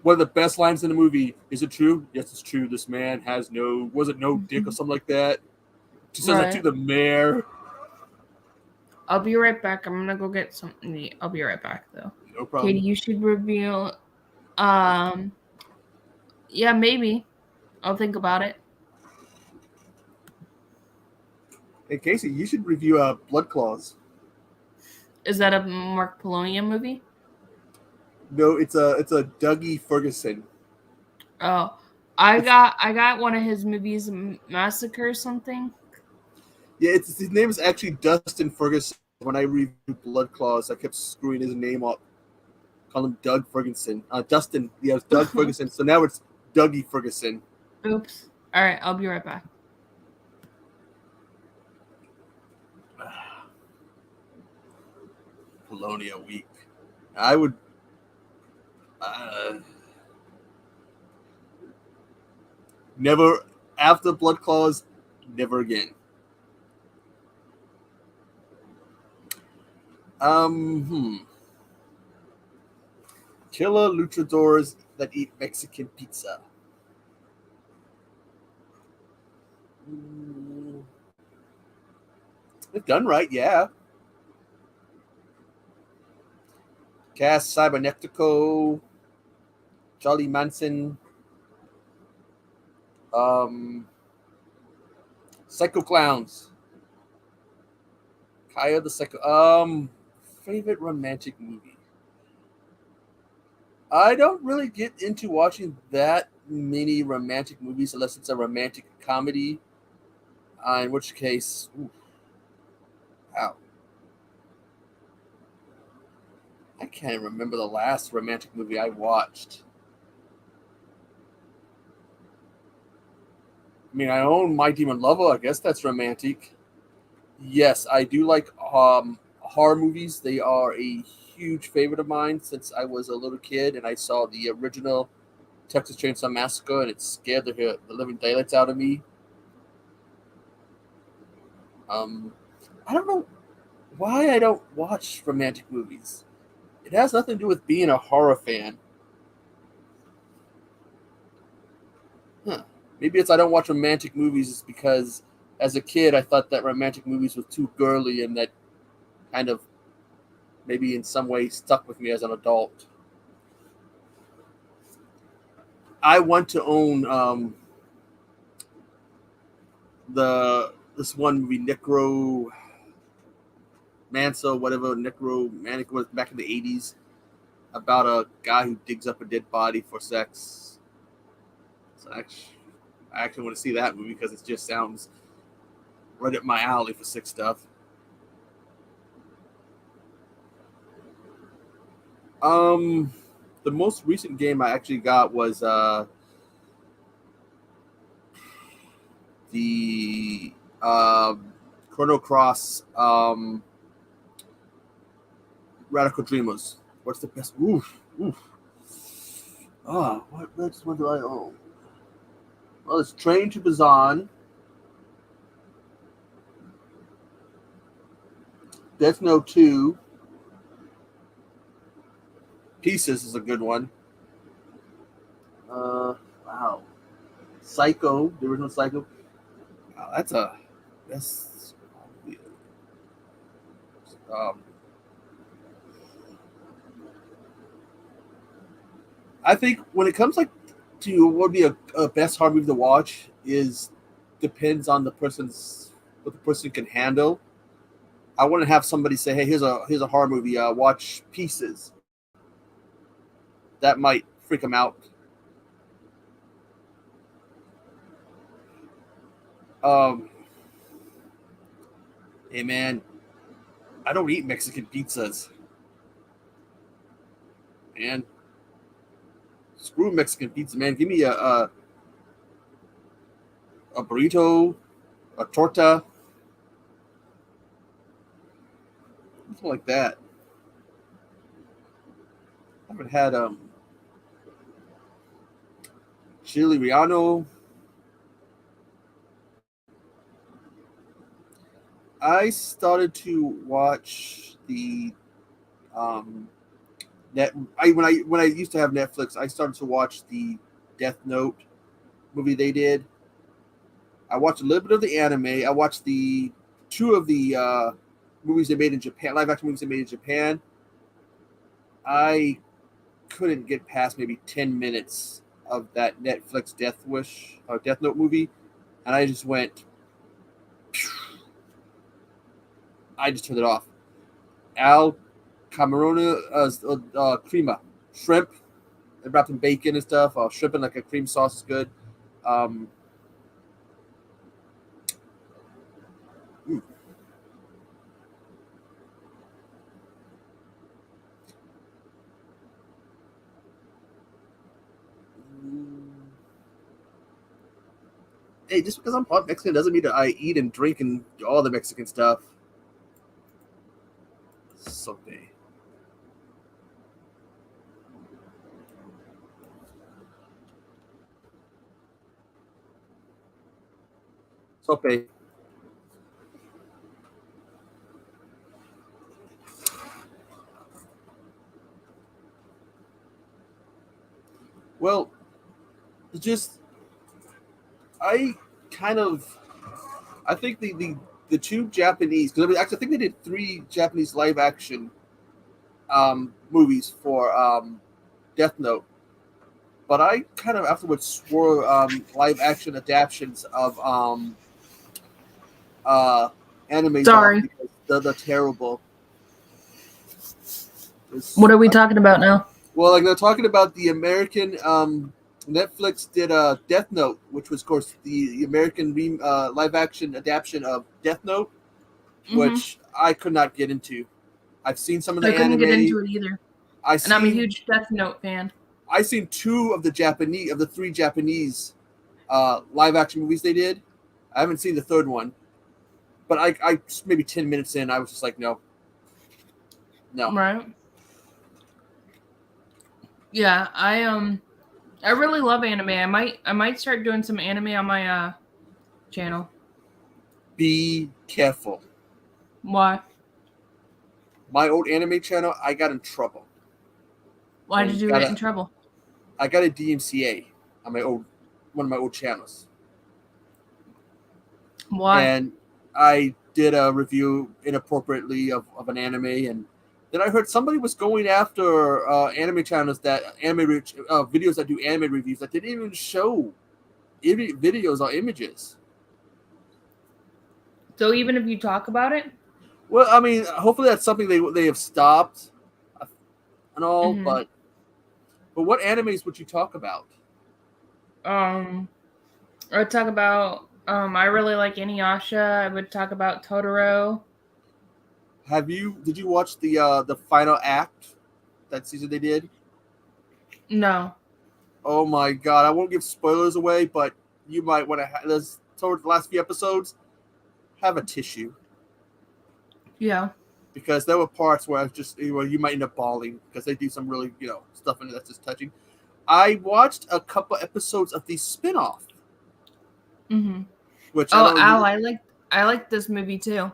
One of the best lines in the movie. Is it true? Yes, it's true. This man has no dick or something like that. She says that to the mayor. I'll be right back. I'm gonna go get something to eat. I'll be right back though. No problem. Katie, you should reveal. Yeah, maybe. I'll think about it. Hey Casey, you should review Blood Claws. Is that a Mark Polonium movie? No, it's a Dougie Ferguson. Oh, I got one of his movies, Massacre or something. Yeah, his name is actually Dustin Ferguson. When I reviewed Blood Claws, I kept screwing his name up. Call him Doug Ferguson. Dustin, yeah, it's Doug Ferguson. So now it's Dougie Ferguson. Oops. All right, I'll be right back. Polonia week. I would. Never after Blood Claws. Never again. Killer luchadors that eat Mexican pizza. If done right, yeah. Cass Cybernetico, Charlie Manson, Psycho Clowns, Kaya the Psycho. Favorite romantic movie. I don't really get into watching that many romantic movies unless it's a romantic comedy. In which case, wow. I can't remember the last romantic movie I watched. I mean, I own My Demon Lover. I guess that's romantic. Yes, I do like horror movies. They are a huge favorite of mine since I was a little kid and I saw the original Texas Chainsaw Massacre and it scared the living daylights out of me. I don't know why I don't watch romantic movies. It has nothing to do with being a horror fan. Huh. Maybe it's I don't watch romantic movies because as a kid I thought that romantic movies were too girly, and that kind of maybe in some way stuck with me as an adult. I want to own this one movie Necro Manso, whatever Necro Manic was back in the 80s, about a guy who digs up a dead body for sex. So I actually want to see that movie because it just sounds right up my alley for sick stuff. The most recent game I actually got was the Chrono Cross Radical Dreamers. What's the best? Oof, oof. What one do I own? Well, it's Train to Busan, Death Note 2, Pieces is a good one. Wow. Psycho, the original Psycho. Wow, that's um, I think when it comes like to what would be a best horror movie to watch is depends on the person's what the person can handle. I want to have somebody say, "Hey, here's a horror movie. Watch Pieces." That might freak them out. Um, hey man, I don't eat Mexican pizzas, man. Screw Mexican pizza, man. Give me a burrito, a torta, something like that. I haven't had chili relleno. I started to watch the net. When I used to have Netflix, I started to watch the Death Note movie they did. I watched a little bit of the anime. I watched the two of the movies they made in Japan, live action movies they made in Japan. I couldn't get past maybe 10 minutes of that Netflix Death Note movie, and I just went. Phew. I just turned it off. Al Camerona crema, shrimp, wrapped in bacon and stuff. Shrimp and like a cream sauce is good. Um, mm. Hey, just because I'm part Mexican doesn't mean that I eat and drink and all the Mexican stuff. Sope. Sope. Well, just I kind of I think the two Japanese because I mean, actually I think they did three Japanese live action movies for Death Note, but I kind of afterwards swore live action adaptations of uh, animes off Sorry. because they're terrible. What are we talking about now? Well, like they're talking about the American Netflix did Death Note, which was, of course, the American live action adaptation of Death Note, which I could not get into. I've seen some of the I couldn't anime. get into it either. And I'm a huge Death Note fan. I've seen two of the three Japanese live action movies they did. I haven't seen the third one, but I maybe 10 minutes in, I was just like, no. Right. Yeah, I really love anime. I might start doing some anime on my channel. be careful. Why? My old anime channel, I got in trouble. Why did you get in trouble? I got a DMCA on one of my old channels. Why? And I did a review inappropriately of an anime, and then I heard somebody was going after anime channels videos that do anime reviews that didn't even show videos or images. So even if you talk about it? Well, I mean, hopefully that's something they have stopped and all, but what animes would you talk about? I would talk about I really like Inuyasha. I would talk about Totoro. Did you watch the final act that season they did? No. Oh my god, I won't give spoilers away, but you might want to towards the last few episodes have a tissue. Yeah. Because there were parts where you might end up bawling because they do some really, stuff in it that's just touching. I watched a couple episodes of the spin-off. Which I like this movie too.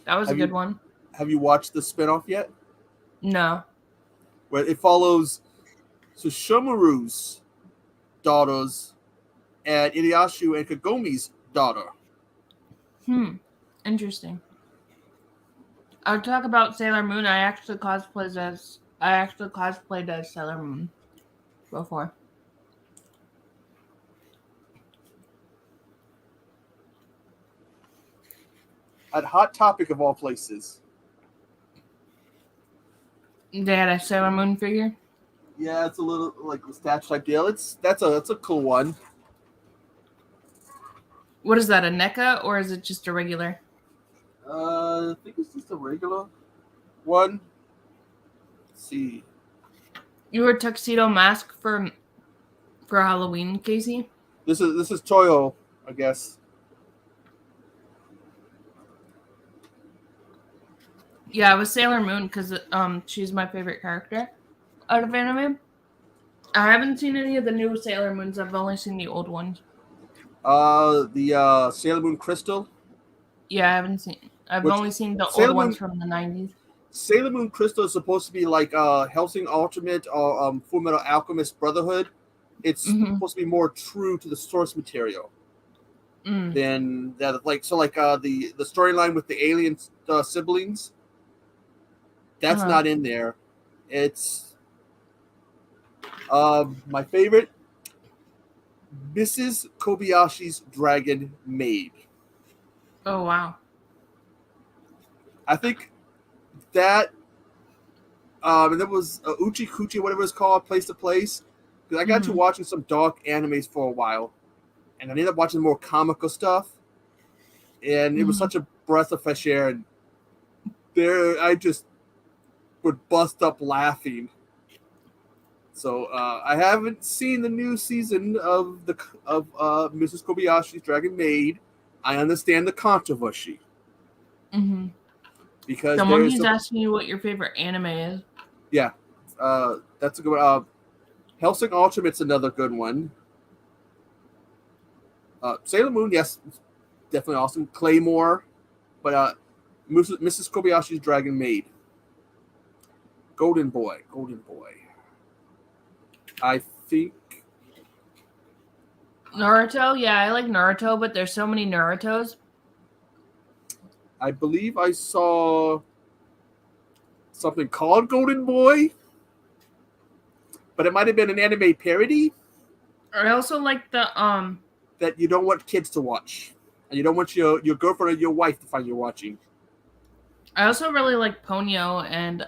That was a good one. Have you watched the spin-off yet? No. Where it follows Sushomaru's daughters and Inuyasha and Kagomi's daughter. Interesting. I'll talk about Sailor Moon. I actually cosplayed as Sailor Moon before. At Hot Topic of all places. They had a Sailor Moon figure? Yeah, it's a little like a statue type deal. That's a cool one. What is that, a NECA or is it just a regular? I think it's just a regular one. Let's see. You were Tuxedo Mask for Halloween, Casey? This is Toyo, I guess. Yeah, it was Sailor Moon because she's my favorite character out of anime. I haven't seen any of the new Sailor Moons. I've only seen the old ones. The Sailor Moon Crystal. Yeah, I haven't seen. I've only seen the old ones from the 90s. Sailor Moon Crystal is supposed to be like Hellsing Ultimate or Full Metal Alchemist Brotherhood. It's supposed to be more true to the source material than that. The storyline with the alien siblings. That's not in there. It's my favorite, Mrs. Kobayashi's Dragon Maid. Oh, wow. I think that, and there was Uchi Kuchi, whatever it's called, Place to Place. Because I got to watching some dark animes for a while, and I ended up watching more comical stuff. And it was such a breath of fresh air. And I just would bust up laughing. So I haven't seen the new season of Mrs. Kobayashi's Dragon Maid. I understand the controversy. Because someone's asking you what your favorite anime is. Yeah, that's a good one. Hellsing Ultimate's another good one. Sailor Moon, yes, definitely awesome. Claymore, but Mrs. Kobayashi's Dragon Maid. Golden Boy. I think Naruto, yeah, I like Naruto, but there's so many Narutos. I believe I saw something called Golden Boy, but it might have been an anime parody. I also like the that you don't want kids to watch, and you don't want your girlfriend or your wife to find you watching. I also really like Ponyo and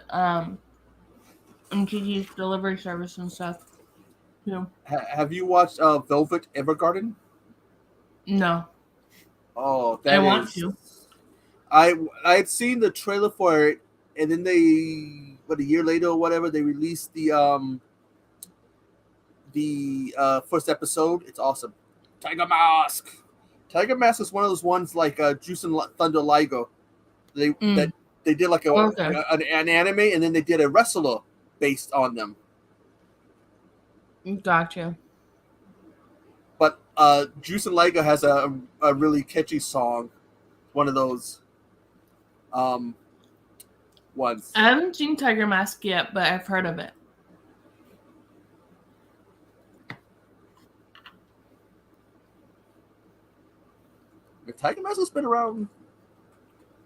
MTG's delivery service and stuff. Yeah. Have you watched Velvet Evergarden? No. Oh, I want to. I had seen the trailer for it, and then a year later or whatever, they released the first episode. It's awesome. Tiger Mask. Tiger Mask is one of those ones like Juice and Thunder Ligo. That they did like an anime, and then they did a wrestler based on them. Gotcha. But Juice and Ligo has a really catchy song one of those ones. I haven't seen Tiger Mask yet, but I've heard of it. The Tiger Mask has been around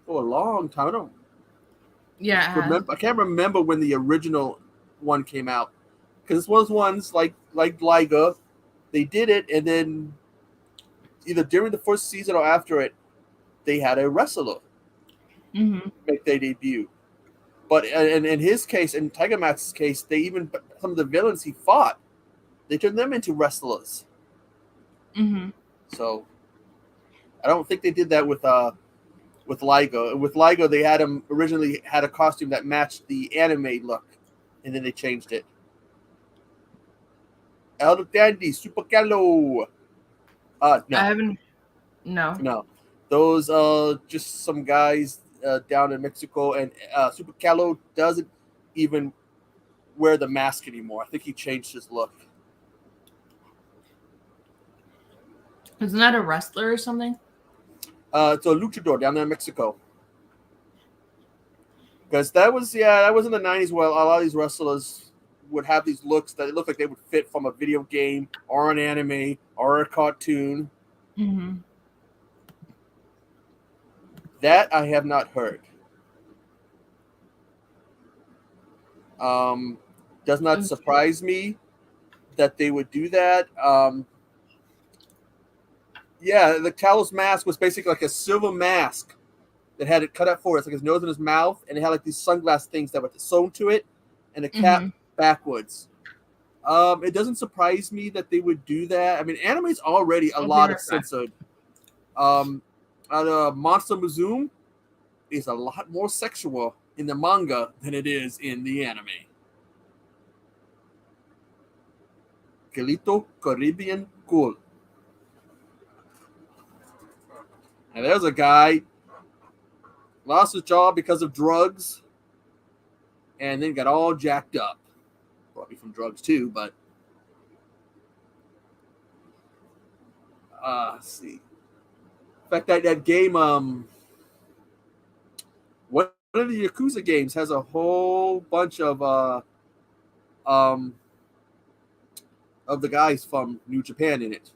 for a long time. I can't remember when the original one came out, because this was ones like Liga. They did it, and then either during the first season or after it, they had a wrestler make their debut. But in his case, in Tiger Mask's case, they even some of the villains he fought, they turned them into wrestlers. So I don't think they did that with Ligo. With Ligo, they had him originally had a costume that matched the anime look, and then they changed it. Elder Dandy, Super Gallo. No. I haven't. No. Those just some guys down in Mexico, and Super Callo doesn't even wear the mask anymore. I think he changed his look. Isn't that a wrestler or something? It's a luchador down there in Mexico. Because that was in the 90s where a lot of these wrestlers would have these looks that it looked like they would fit from a video game or an anime or a cartoon. That I have not heard. Does not surprise me that they would do that. The Talos mask was basically like a silver mask that had it cut out for it. It's like his nose and his mouth, and it had like these sunglass things that were sewn to it, and a cap backwards. It doesn't surprise me that they would do that. I mean, anime's already a lot of censored. Monster Musume is a lot more sexual in the manga than it is in the anime. Kelito Caribbean Cool. And there's a guy lost his job because of drugs and then got all jacked up. Probably from drugs too, but let's see. In fact, that game, one of the Yakuza games has a whole bunch of the guys from New Japan in it.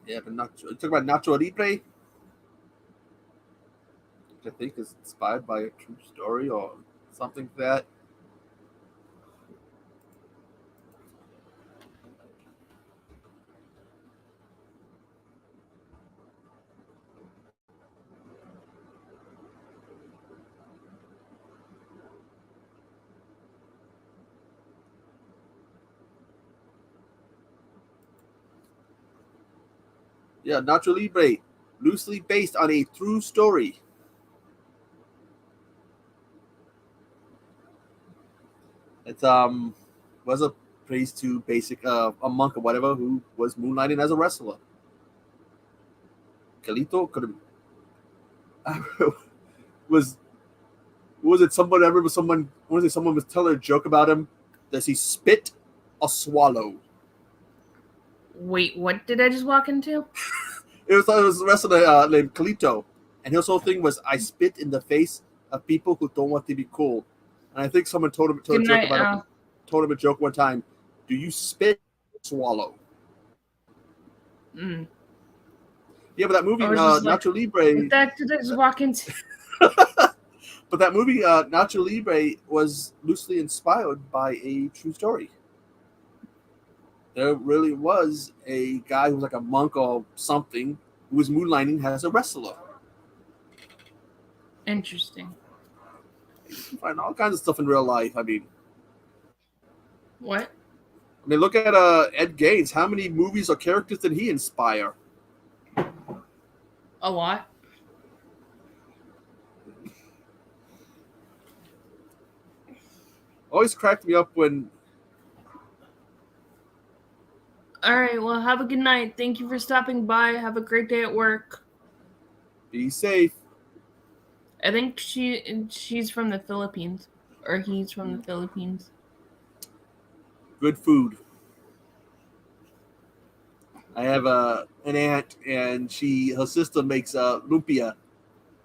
Yeah, but talk about Nacho Libre, which I think is inspired by a true story or something like that. Yeah, Nacho Libre, loosely based on a true story. It was a priest to a monk or whatever who was moonlighting as a wrestler. Calito could have was it someone ever was someone someone was telling a joke about him? Does he spit or swallow? Wait, what did I just walk into? It was a wrestler named Calito, and his whole thing was, I spit in the face of people who don't want to be cool. And I think someone told him a joke one time. Do you spit or swallow? Yeah, but that movie, Nacho Libre. What the heck did I just walk into? But that movie, Nacho Libre, was loosely inspired by a true story. There really was a guy who was like a monk or something who was moonlighting as a wrestler. Interesting. You can find all kinds of stuff in real life. I mean, what? I mean, look at Ed Gaines. How many movies or characters did he inspire? A lot. Always cracked me up when. All right, well, have a good night. Thank you for stopping by. Have a great day at work. Be safe. I think she's from the Philippines, or he's from the Philippines. Good food. I have an aunt, and her sister makes lumpia,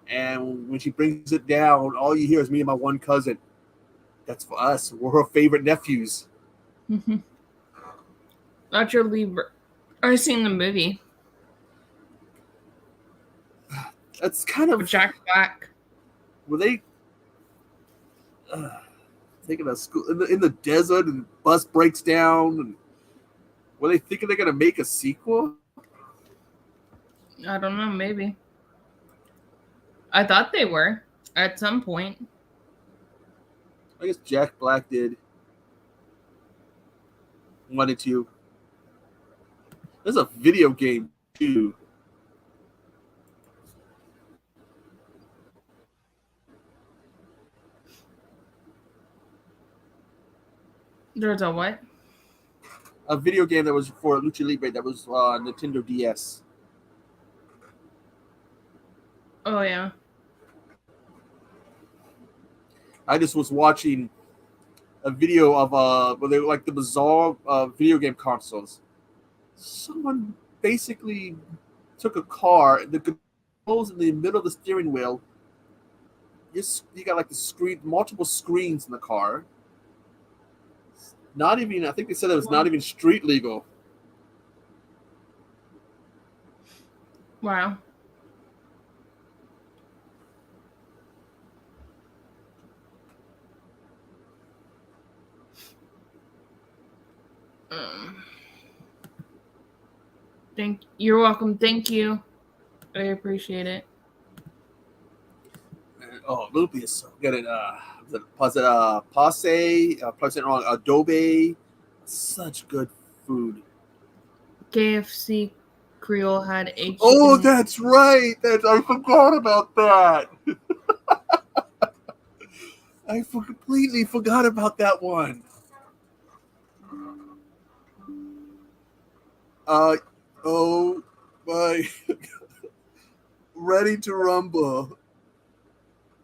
and when she brings it down, all you hear is me and my one cousin. That's for us. We're her favorite nephews. Roger Lieber. I've seen the movie. That's kind of With Jack Black. were they taking a school in the desert and the bus breaks down? And were they thinking they're gonna make a sequel? I don't know, maybe. I thought they were at some point. I guess Jack Black did. Wanted to. There's a video game too. There's a what? A video game that was for Lucha Libre that was Nintendo DS. Oh yeah. I just was watching a video of where they were like the bizarre video game consoles. Someone basically took a car, the controls in the middle of the steering wheel. You got like the screen, multiple screens in the car. Not even, I think they said it was not even street legal. Wow. You're welcome. Thank you. I appreciate it. Oh, Loopy is so good at Passe, probably saying it wrong, Adobe. Such good food. KFC Creole had a Oh, that's right. I forgot about that. I completely forgot about that one. Oh my. Ready to Rumble.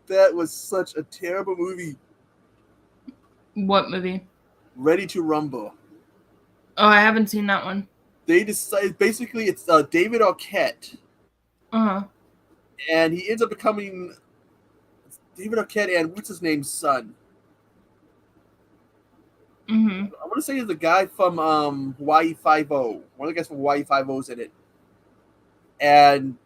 That was such a terrible movie. What movie? Ready to Rumble. Oh, I haven't seen that one. They decide basically it's David Arquette. Uh-huh. And he ends up becoming David Arquette and what's his name's son. Mm-hmm. I want to say he's the guy from Hawaii Five-0. One of the guys from Hawaii Five-0's in it. And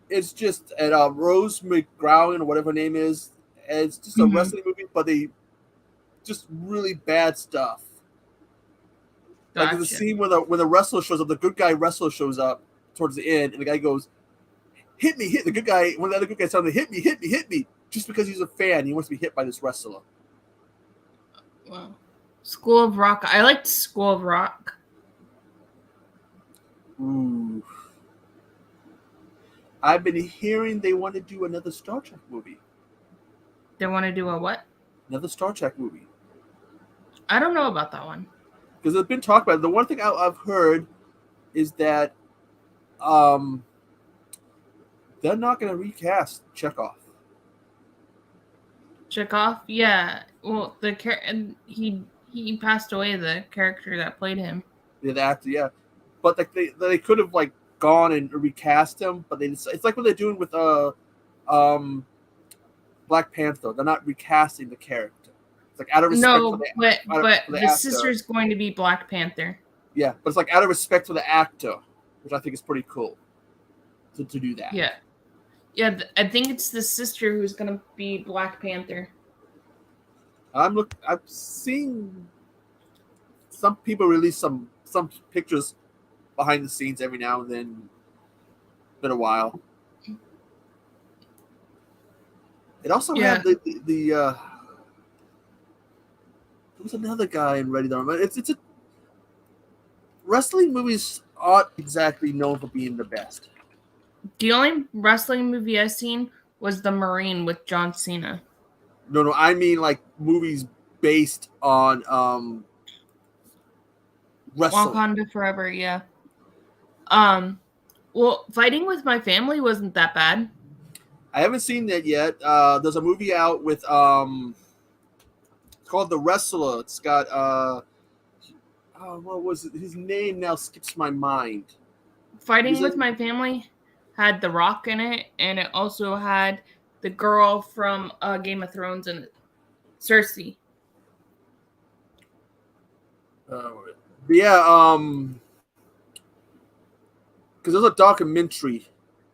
it's just at Rose McGowan or whatever her name is. And it's just a wrestling movie, but they just really bad stuff. Gotcha. Like there's a scene where the wrestler shows up, the good guy wrestler shows up towards the end, and the guy goes, "Hit me, hit the good guy." One of the other good guys telling him, hit me," just because he's a fan. He wants to be hit by this wrestler. Wow. School of Rock. I liked School of Rock. Ooh. I've been hearing they want to do another Star Trek movie. They want to do a what? Another Star Trek movie. I don't know about that one. Because there's been talk about it. The one thing I've heard is that they're not going to recast Chekhov. Chekhov? Yeah. Well, he passed away, the character that played him. The actor, yeah. But like they could have like gone and recast him, but it's like what they're doing with Black Panther. They're not recasting the character. It's like out of respect for the actor. Sister's going to be Black Panther. Yeah, but it's like out of respect for the actor, which I think is pretty cool to do that. Yeah. Yeah, I think it's the sister who's going to be Black Panther. I've seen some people release some pictures behind the scenes every now and then. Been a while. It also had the there was another guy in Ready to Rumble. It's a wrestling movies aren't exactly known for being the best. The only wrestling movie I've seen was The Marine with John Cena. No, I mean like movies based on wrestling. Wakanda Forever, yeah. Well, Fighting with My Family wasn't that bad. I haven't seen that yet. There's a movie out with it's called The Wrestler. It's got what was it? His name now skips my mind. Fighting He's with in- My Family had The Rock in it, and it also had the girl from Game of Thrones in it, Cersei. Yeah, because there's a documentary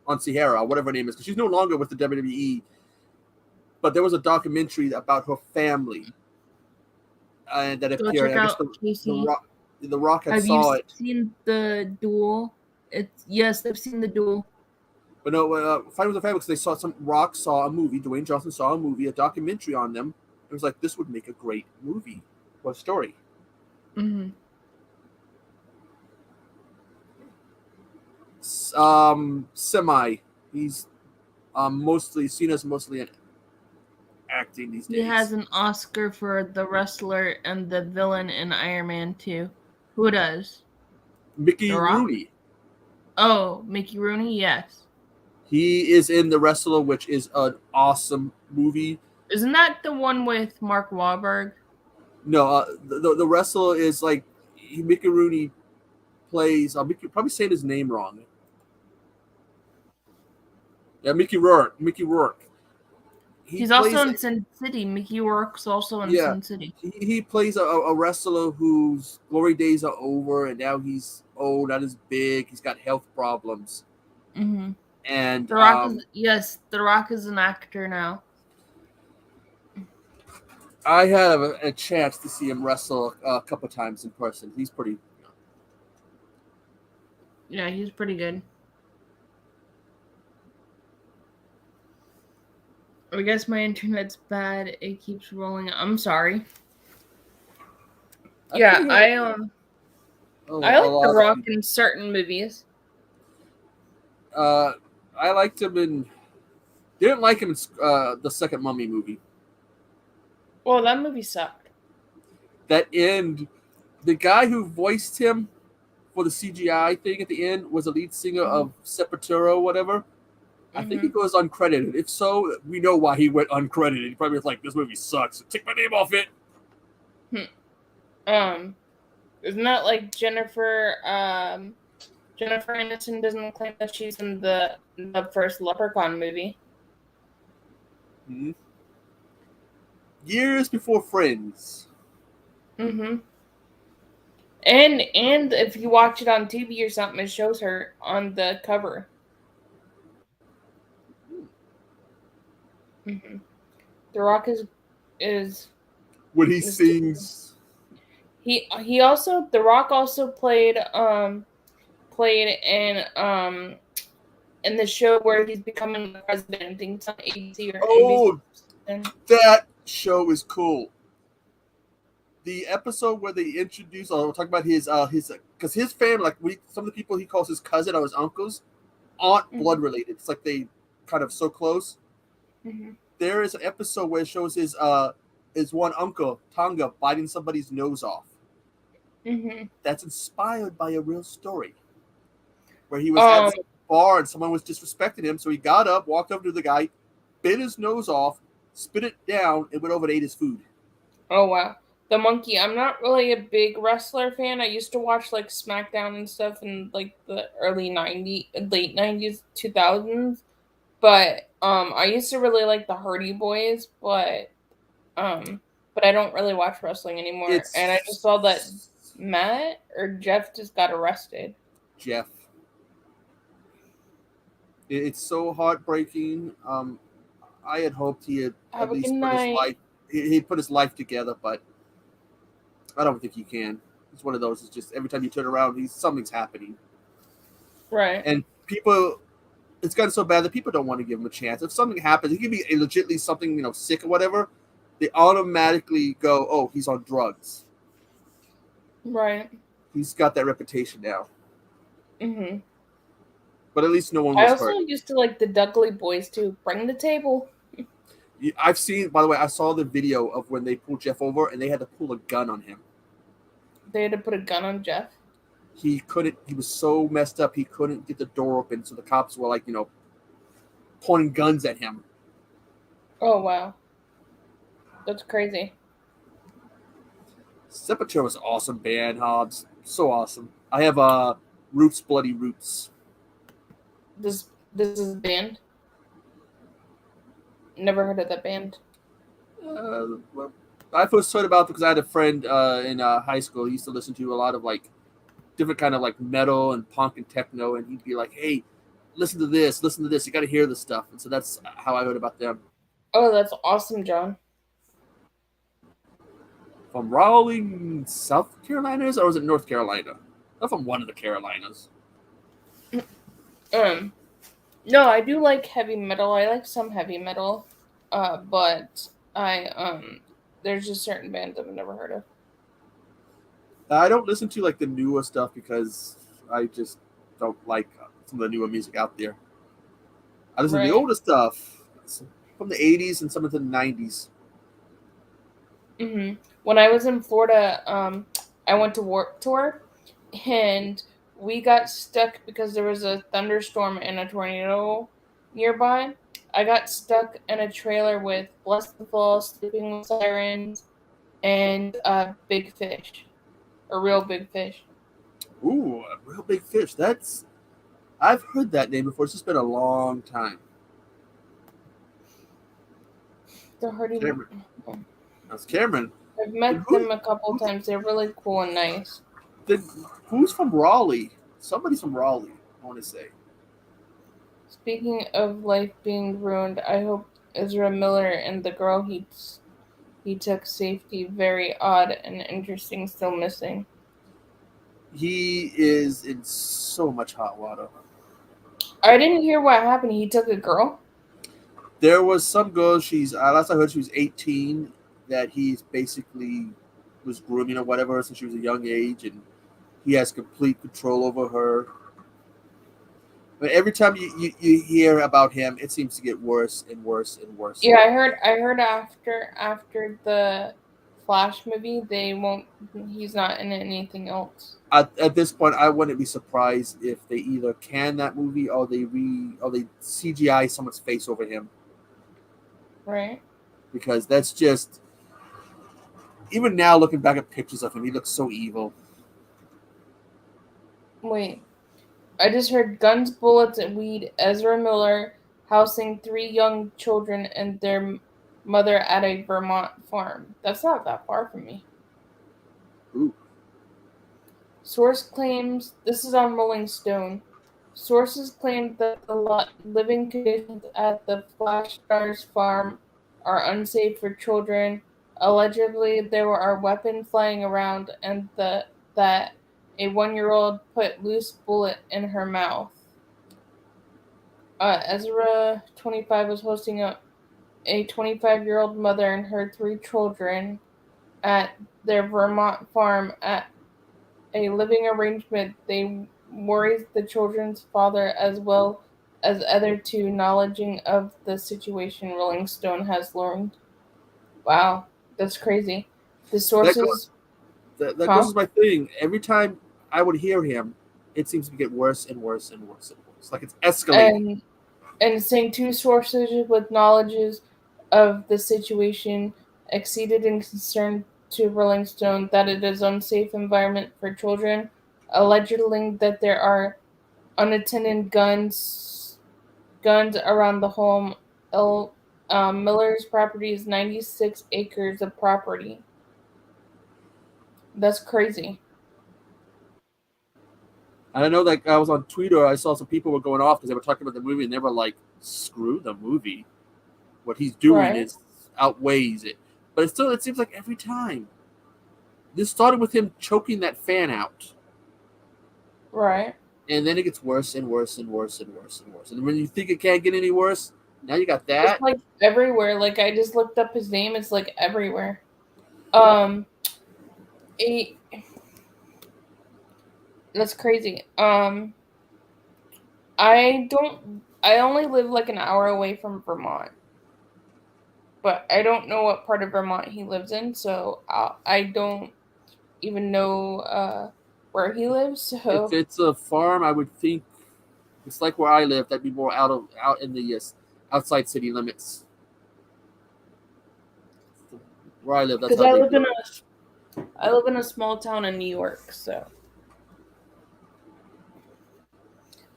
on Sierra, whatever her name is, because she's no longer with the WWE. But there was a documentary about her family that Go appeared. check I guess out Casey. the Rock had Have you saw it. seen the Duel? Yes, I've seen the Duel. But no, Fighting with the Family, because they saw Rock saw a movie. Dwayne Johnson saw a movie, a documentary on them. It was like, this would make a great movie or story. Mm-hmm. Semi. He's mostly seen as mostly an acting these days. He has an Oscar for the wrestler and the villain in Iron Man 2. Who does? Mickey The Rock? Rooney. Oh, Mickey Rooney? Yes. He is in The Wrestler, which is an awesome movie. Isn't that the one with Mark Wahlberg? No, the Wrestler is like Mickey Rooney plays. Probably saying his name wrong. Yeah, Mickey Rourke. Mickey Rourke. He's also in Sin City. Mickey Rourke's also in Sin City. He plays a wrestler whose glory days are over, and now he's old, not as big. He's got health problems. Mm-hmm. And The Rock The Rock is an actor now. I had a chance to see him wrestle a couple times in person. He's pretty. Yeah, he's pretty good. I guess my internet's bad. It keeps rolling. I'm sorry. I like The Rock in certain movies. I liked him in. Didn't like him in the second Mummy movie. Well, that movie sucked. That end, the guy who voiced him for the CGI thing at the end was the lead singer of Sepultura or whatever. I think he goes uncredited. If so, we know why he went uncredited. He probably was like, "This movie sucks. Take my name off it." Isn't that like Jennifer Aniston doesn't claim that she's in the first Leprechaun movie? Mm-hmm. Years before Friends. Mm-hmm. And if you watch it on TV or something, it shows her on the cover. Mm-hmm. The Rock is when he sings. He also The Rock also played in the show where he's becoming the president. I think it's on ABC or NBC. That show is cool. The episode where they introduce, we'll talk about his because his family, like some of the people he calls his cousin or his uncles, aren't blood related. It's like they kind of so close. Mm-hmm. There is an episode where it shows his one uncle Tonga biting somebody's nose off. Mm-hmm. That's inspired by a real story where he was at some bar and someone was disrespecting him, so he got up, walked over to the guy, bit his nose off, spit it down, and went over and ate his food. Oh wow. The Monkey. I'm not really a big wrestler fan. I used to watch like SmackDown and stuff in like the late 90s, 2000s. But I used to really like the Hardy Boys, but I don't really watch wrestling anymore. And I just saw that Matt or Jeff just got arrested. Jeff. It's so heartbreaking. I had hoped he had at least put his life. He'd put his life together, but I don't think he can. It's one of those. It's just every time you turn around, something's happening. Right. And people, it's gotten so bad that people don't want to give him a chance. If something happens, he could be legitimately something, sick or whatever. They automatically go, "Oh, he's on drugs." Right. He's got that reputation now. Mm-hmm. But at least no one was hurt. I also used to like the Dudley Boys too. Bring the table. I've seen, by the way, I saw the video of when they pulled Jeff over and they had to pull a gun on him. They had to put a gun on Jeff? He was so messed up, he couldn't get the door open. So the cops were like, pointing guns at him. Oh, wow. That's crazy. Sepultura was an awesome band, Hobbs. So awesome. I have Roots, Bloody Roots. This is a band. Never heard of that band. Well, I first heard about it because I had a friend in high school. He used to listen to a lot of like different kind of like metal and punk and techno, and he'd be like, "Hey, listen to this, listen to this. You got to hear this stuff." And so that's how I heard about them. Oh, that's awesome, John. From Raleigh, South Carolinas, or was it North Carolina? Not from one of the Carolinas. No, I do like heavy metal. I like some heavy metal, but there's just certain bands I've never heard of. I don't listen to like the newer stuff because I just don't like some of the newer music out there. I listen to the Right. older stuff from the 80s and some of the 90s. When I was in Florida, I went to Warped Tour, and we got stuck because there was a thunderstorm and a tornado nearby. I got stuck in a trailer with Bless the Fall, Sleeping with Sirens, and Big Fish, a real big fish. Ooh, a real big fish. I've heard that name before. It's just been a long time. The Hardy. Cameron. That's Cameron. I've met them a couple times. They're really cool and nice. Who's from Raleigh? Somebody's from Raleigh, I want to say. Speaking of life being ruined, I hope Ezra Miller and the girl he took safety. Very odd and interesting. Still missing. He is in so much hot water. I didn't hear what happened. He took a girl. There was some girl. She's last I heard she was 18. That he's basically was grooming or whatever since she was a young age, and he has complete control over her. But every time you hear about him, it seems to get worse and worse and worse. Yeah, I heard after the Flash movie, he's not in anything else. At this point, I wouldn't be surprised if they either can that movie or they CGI someone's face over him. Right. Because that's just, even now looking back at pictures of him, he looks so evil. Wait, I just heard guns, bullets, and weed. Ezra Miller housing 3 young children and their mother at a Vermont farm. That's not that far from me. Ooh. Source claims, this is on Rolling Stone. Sources claim that the living conditions at the Flash Stars farm are unsafe for children. Allegedly, there are weapons flying around, and that a 1-year-old put loose bullet in her mouth. Ezra, 25, was hosting a 25-year-old mother and her 3 children at their Vermont farm at a living arrangement. They worries the children's father as well as other 2 knowledging of the situation, Rolling Stone has learned. Wow, that's crazy. The sources... That goes with my thing. Every time I would hear him, it seems to get worse and worse and worse and worse. Like it's escalating. And saying 2 sources with knowledges of the situation exceeded in concern to Rolling Stone that it is unsafe environment for children, allegedly that there are unattended guns around the home. Miller's property is 96 acres of property. That's crazy. I know, like I was on Twitter, I saw some people were going off because they were talking about the movie, and they were like, "Screw the movie! What he's doing is outweighs it." But it seems like every time. This started with him choking that fan out, right? And then it gets worse and worse and worse and worse and worse. And when you think it can't get any worse, now you got that. It's like everywhere. Like I just looked up his name. It's like everywhere. That's crazy. I only live like an hour away from Vermont, but I don't know what part of Vermont he lives in, so I don't even know where he lives. So if it's a farm, I would think it's like where I live. That'd be more out in the outside city limits. Where I live, that's how I live in a small town in New York, so.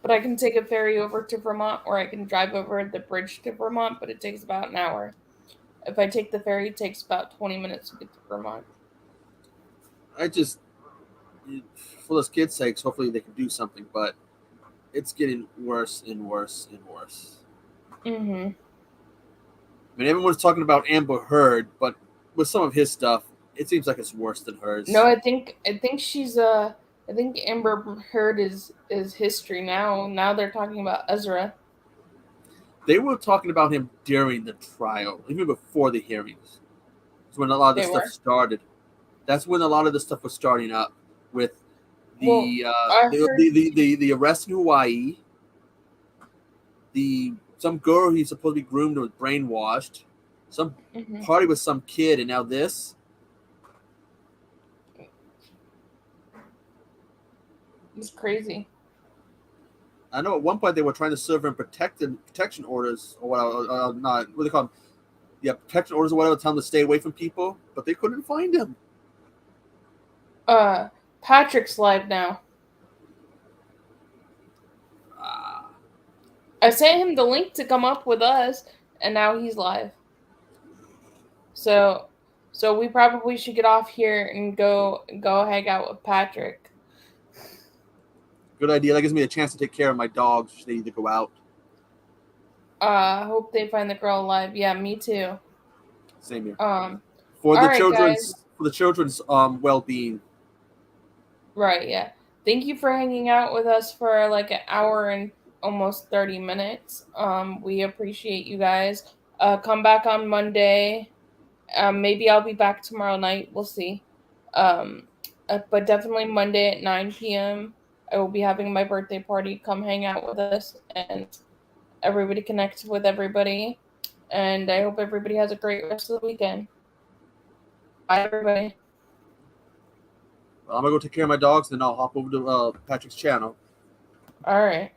But I can take a ferry over to Vermont, or I can drive over the bridge to Vermont, but it takes about an hour. If I take the ferry, it takes about 20 minutes to get to Vermont. I just, for those kids' sakes, hopefully they can do something, but it's getting worse and worse and worse. Mm-hmm. I mean, everyone's talking about Amber Heard, but with some of his stuff, it seems like it's worse than hers. No, I think she's I think Amber Heard is history now. Now they're talking about Ezra. They were talking about him during the trial, even before the hearings. That's when a lot of this stuff started. That's when a lot of this stuff was starting up with the the arrest in Hawaii. Some girl he's supposed to be groomed or brainwashed. Some party with some kid, and now this. It's crazy. I know at one point they were trying to serve him protection orders or whatever. Not what they call them. Yeah, protection orders or whatever, telling him to stay away from people, but they couldn't find him. Patrick's live now. I sent him the link to come up with us, and now he's live. So we probably should get off here and go hang out with Patrick. Good idea. That gives me a chance to take care of my dogs. They need to go out. I hope they find the girl alive. Yeah, me too. Same here. For the children's well-being. Right. Yeah. Thank you for hanging out with us for like an hour and almost 30 minutes. We appreciate you guys. Come back on Monday. Maybe I'll be back tomorrow night. We'll see. But definitely Monday at 9 p.m. I will be having my birthday party. Come hang out with us and everybody connect with everybody. And I hope everybody has a great rest of the weekend. Bye, everybody. Well, I'm going to go take care of my dogs, then I'll hop over to Patrick's channel. All right.